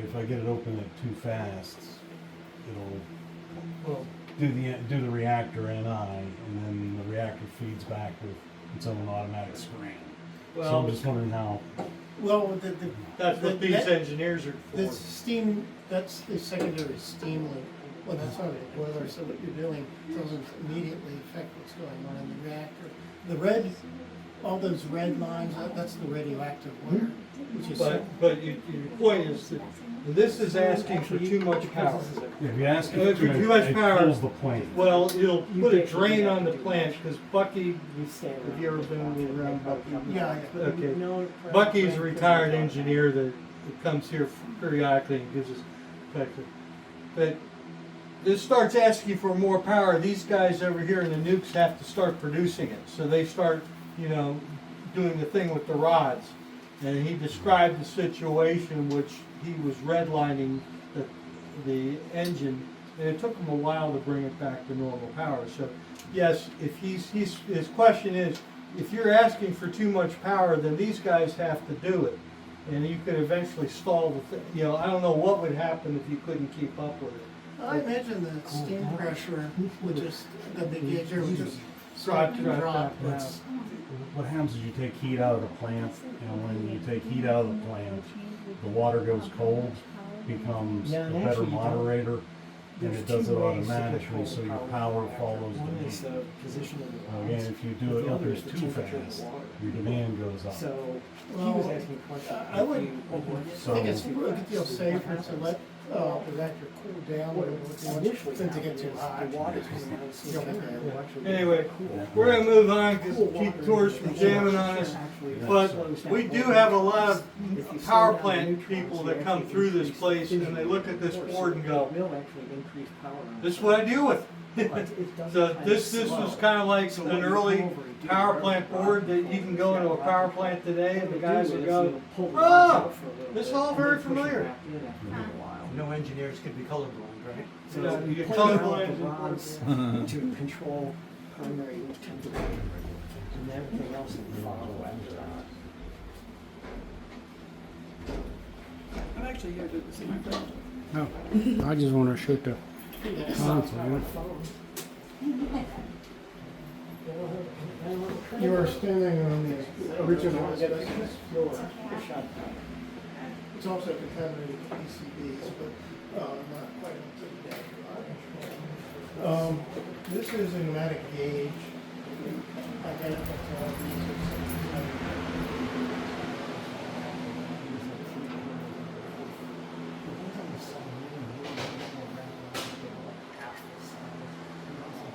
If I get it open at too fast, it'll do the reactor NI, and then the reactor feeds back with its own automatic scram. So I'm just wondering how. Well, that's what these engineers are for. The steam, that's the secondary steam loop. Well, that's not the boiler, so what you're doing doesn't immediately affect what's going on in the reactor. The red, all those red lines, that's the radioactive water, which is. But your point is that this is asking for too much power. Yeah, if you ask For it too much power, it pulls the plant. well, it'll put a drain on the plant, because Bucky, have you ever been around Bucky? Yeah. Okay. Bucky's a retired engineer that comes here periodically and gives us perspective. But this starts asking for more power. These guys over here in the nukes have to start producing it. So they start, doing the thing with the rods. And he described the situation in which he was redlining the engine, and it took him a while to bring it back to normal power. So yes, if his question is, if you're asking for too much power, then these guys have to do it. And you could eventually stall the thing. I don't know what would happen if you couldn't keep up with it. I imagine the steam pressure would just, the gauger would just Drop drop. What happens is you take heat out of the plant, and when you take heat out of the plant, the water goes cold, becomes a better moderator, and it does it automatically, so your power follows the heat. Again, if you do it others too fast, your demand goes up. So he Well, was asking a question. I would think it's a good deal safer to let the reactor cool down a little bit than to get too hot. The water's coming out of the generator. Anyway, we're going to move on because keep tourists from jamming on us. But we do have a lot of power plant people that come through this place and they look at this board and go, this is what I deal with. So this was kind of like an early power plant board that you can go into a power plant today and the guys will go, oh, this is all very familiar. No engineers could be colorblind, right? So Yeah, you you're put colorblind. the rods to control primary temperature and everything else will follow after that. I'm actually here to do the same thing. No, I just want to shoot the console. You are standing on the original asbestos floor. It's also contaminated with PCBs, but not quite up to the day. This is a pneumatic gauge. Identical to all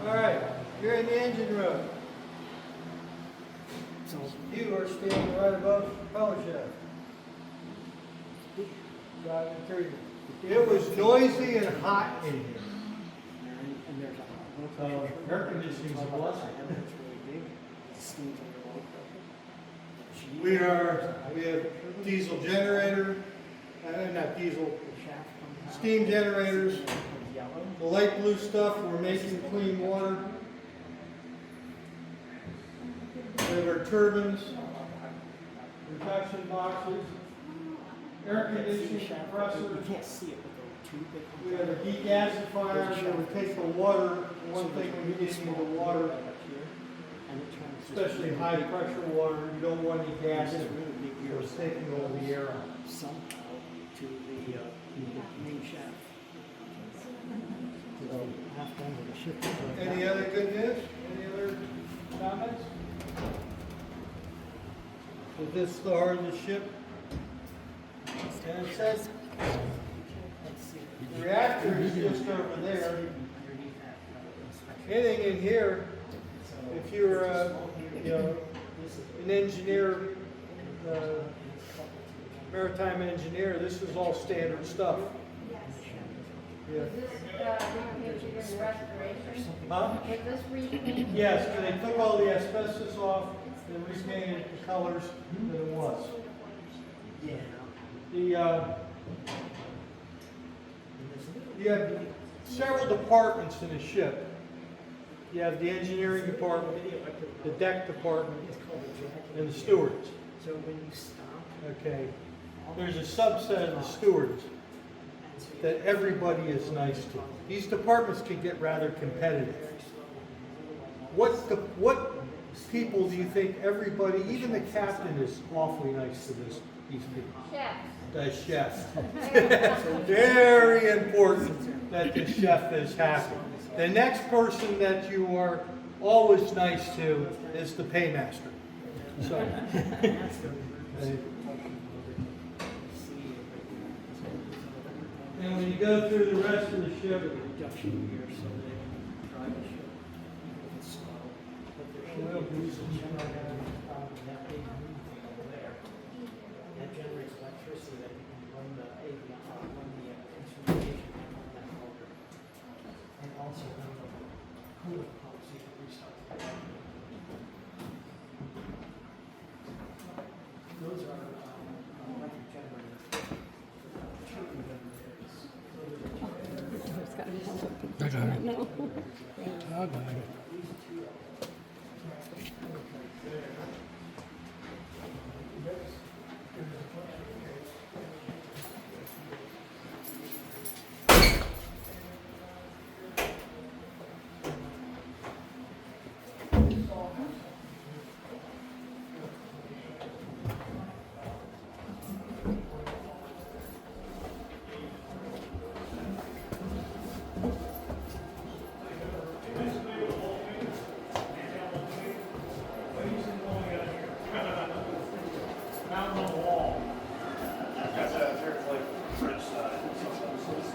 All right, you're in the engine room. You are standing right above the propeller shaft. Driving through. It was noisy and hot in here. Air conditioning is a blessing. We have diesel generator, not diesel, steam generators. The light blue stuff, we're making clean water. We have our turbines, reduction boxes, air conditioning compressor. You can't see it with the tube. We have a degasifier that would take the water. One thing when you get into the water, especially high pressure water, you don't want any gas in it. Or taking all the air out. Somehow to the main shaft. Any other good news? Any other comments? Is this the heart of the ship? And it says the reactor is just over there. Anything in here, if you're an engineer, maritime engineer, this is all standard stuff. Yeah. Huh? Yes, they took all the asbestos off. and repainted the colors that it was. Yeah. You have several departments in a ship. You have the engineering department, the deck department, and the stewards. So when you stop, Okay. There's a subset of the stewards that everybody is nice to. These departments can get rather competitive. What people do you think everybody, even the captain, is awfully nice to these people? Chef. The chef. Very important that the chef is happy. The next person that you are always nice to is the paymaster. So, and when you go through the rest of the ship, that generates electricity that you can run the instrumentation on that motor. And also run the coolant pump so you can restart the car. Those are electric generators. Turbine generators. I got it. I got it.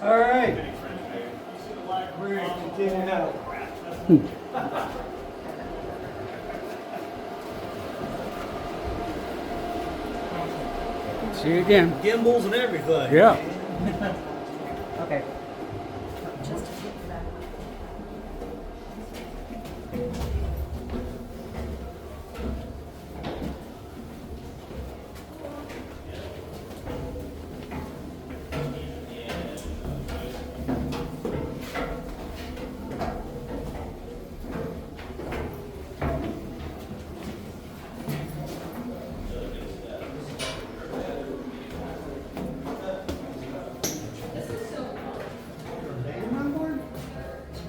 all right. We're going to continue now. See you again. Gimbals and everything. Yeah. Okay.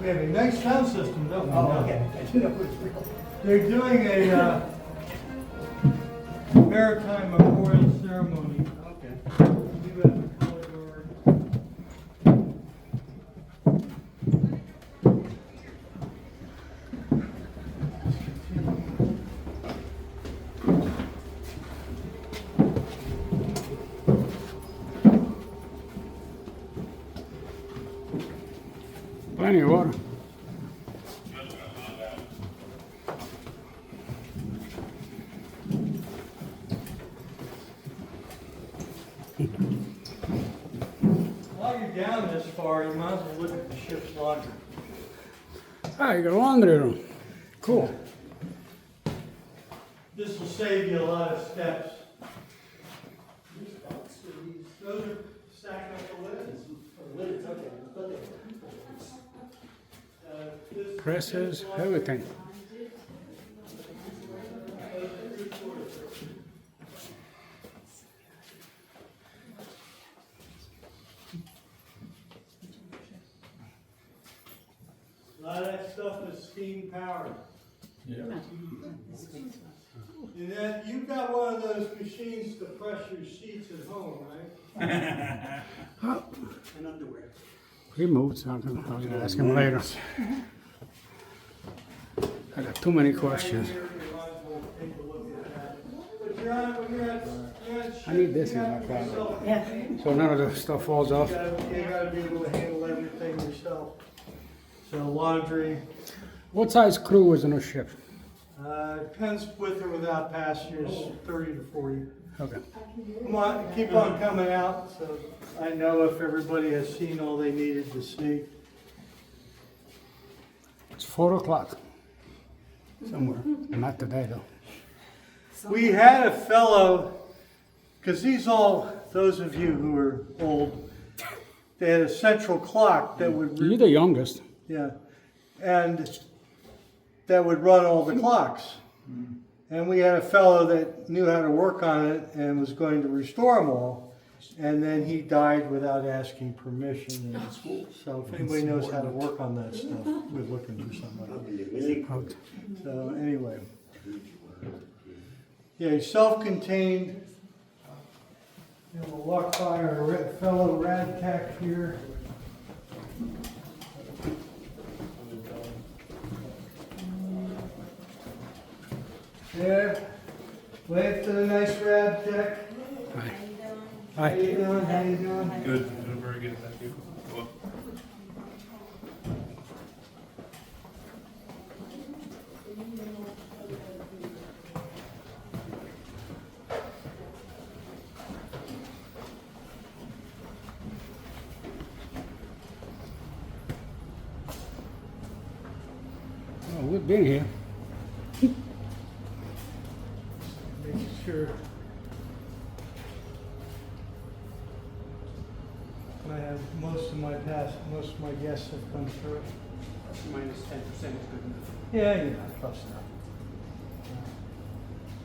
We have a nice sound system, don't we? Oh, okay. I didn't know it was real. They're doing a Maritime memorial ceremony. Okay. You have the color guard. Plenty of water. While you're down this far, you might as well look at the ship's laundry. Ah, you got a laundry room. Cool. This will save you a lot of steps. Those are stacking up the lids. Lids, okay. But they- This- Presses, everything. A lot of that stuff is steam powered. Yeah. And then you've got one of those machines to press your sheets at home, right? And underwear. He moved, so I was gonna ask him later. I got too many questions. I need this in my car. Yeah. So none of the stuff falls off. You gotta be able to handle everything yourself. So laundry, What size crew is in a ship? depends with or without passengers, 30 to 40. Okay. Come on, keep on coming out, so I know if everybody has seen all they needed to see. It's 4 o'clock. Somewhere. Not today though. We had a fellow, because those of you who are old, they had a central clock that would... You're the youngest. Yeah, and that would run all the clocks. And we had a fellow that knew how to work on it and was going to restore them all. And then he died without asking permission in school. So if anybody knows how to work on that stuff, we're looking for somebody. So anyway. Yeah, self-contained. And we'll walk by our fellow rad tech here. Yeah, wave to the nice rad tech. Hi. How you doing? How you doing? Good, doing very good, thank you. Go up. Oh, we've been here. Making sure. I have most of my guests have come through. Minus 10% is good enough. Yeah, close enough.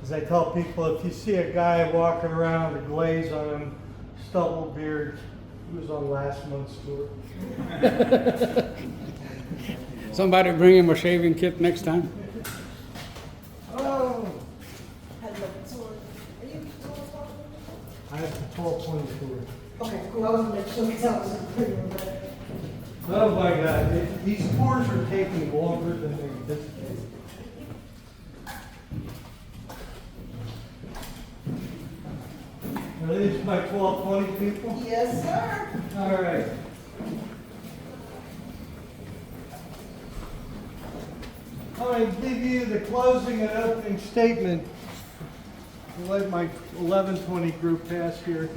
As I tell people, if you see a guy walking around with a glaze on him, stubble beard, he was on last month's tour. Somebody bring him a shaving kit next time. Oh! I have the 12-20 tour. Okay, cool. I wasn't making sure because I was pretty good. Oh my God, these tours are taking longer than they anticipated. Are these my 12-20 people? Yes, sir. All right. I'm going to give you the closing and opening statement. I'll let my 11-20 group pass here.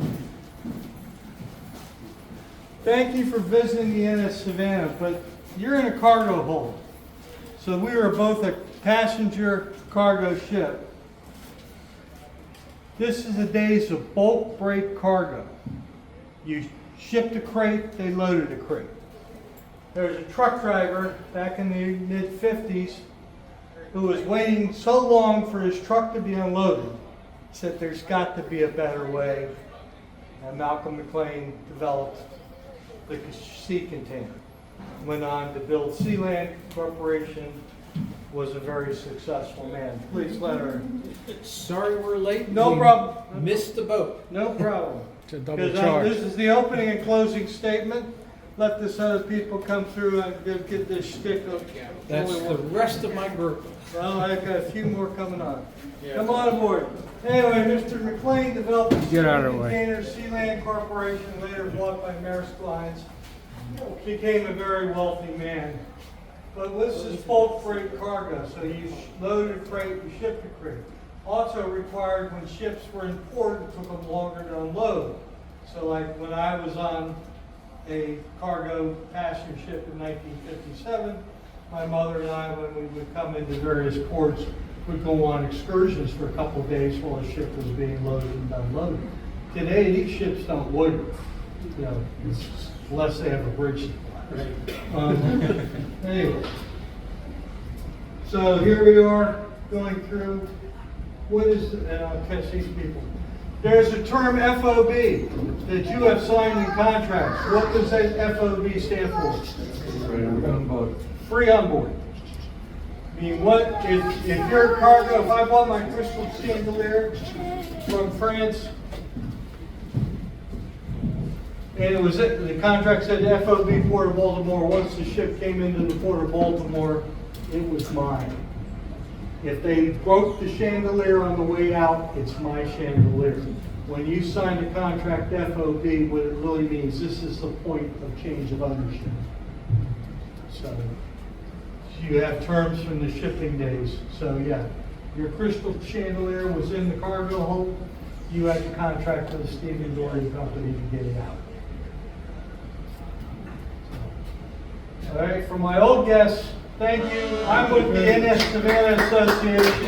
Thank you for visiting the NS Savannah, but you're in a cargo hold. So we were both a passenger cargo ship. This is the days of bulk break cargo. You shipped a crate, they loaded a crate. There was a truck driver back in the mid-50s who was waiting so long for his truck to be unloaded. He said there's got to be a better way. And Malcolm McLean developed the sea container. Went on to build Sealand Corporation, was a very successful man. Please let her. Sorry we're late. No We problem. Missed the boat. No problem. It's a double Because charge. this is the opening and closing statement. Let this other people come through and get this shtick up. That's the rest of my group. Well, I've got a few more coming on. Come on aboard. Anyway, Mr. McLean developed the Get out of the way. container Sealand Corporation, later bought by Maersk Lines. Became a very wealthy man. But this is bulk freight cargo, so you loaded a freight, you shipped a crate. Also required when ships were in port, it took them longer to unload. So like when I was on a cargo passenger ship in 1957, my mother and I, when we would come into various ports, would go on excursions for a couple of days while the ship was being loaded and unloaded. Today, these ships don't load, unless they have a bridge. Anyway, so here we are going through. What is, and I'll catch these people. There's a term FOB that you have signed in contracts. What does that FOB stand for? Free on board. Free on board. I mean, what if your cargo? If I bought my crystal chandelier from France, and it was the contract said FOB Port of Baltimore. Once the ship came into the Port of Baltimore, it was mine. If they broke the chandelier on the way out, it's my chandelier. When you sign the contract FOB, what it really means, this is the point of change of ownership. So you have terms from the shipping days. So yeah, your crystal chandelier was in the cargo hold. You had the contract with the Stephen Dory Company to get it out. All right, for my old guests, thank you. I'm with the NS Savannah Association.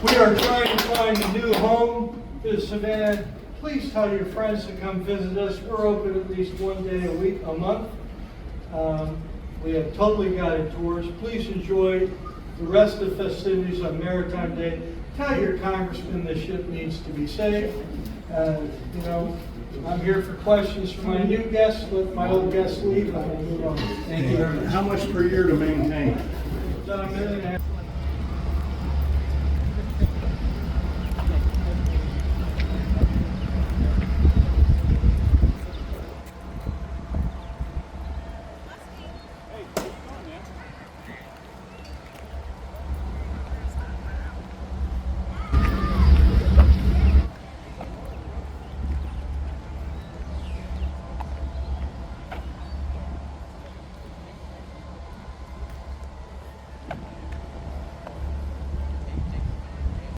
We are trying to find a new home to Savannah. Please tell your friends to come visit us. We're open at least one day a month. We have totally guided tours. Please enjoy the rest of the festivities on Maritime Day. Tell your congressman the ship needs to be safe. You know, I'm here for questions from my new guests. Let my old guests leave. I will move on. Thank you very much. How much per year to maintain?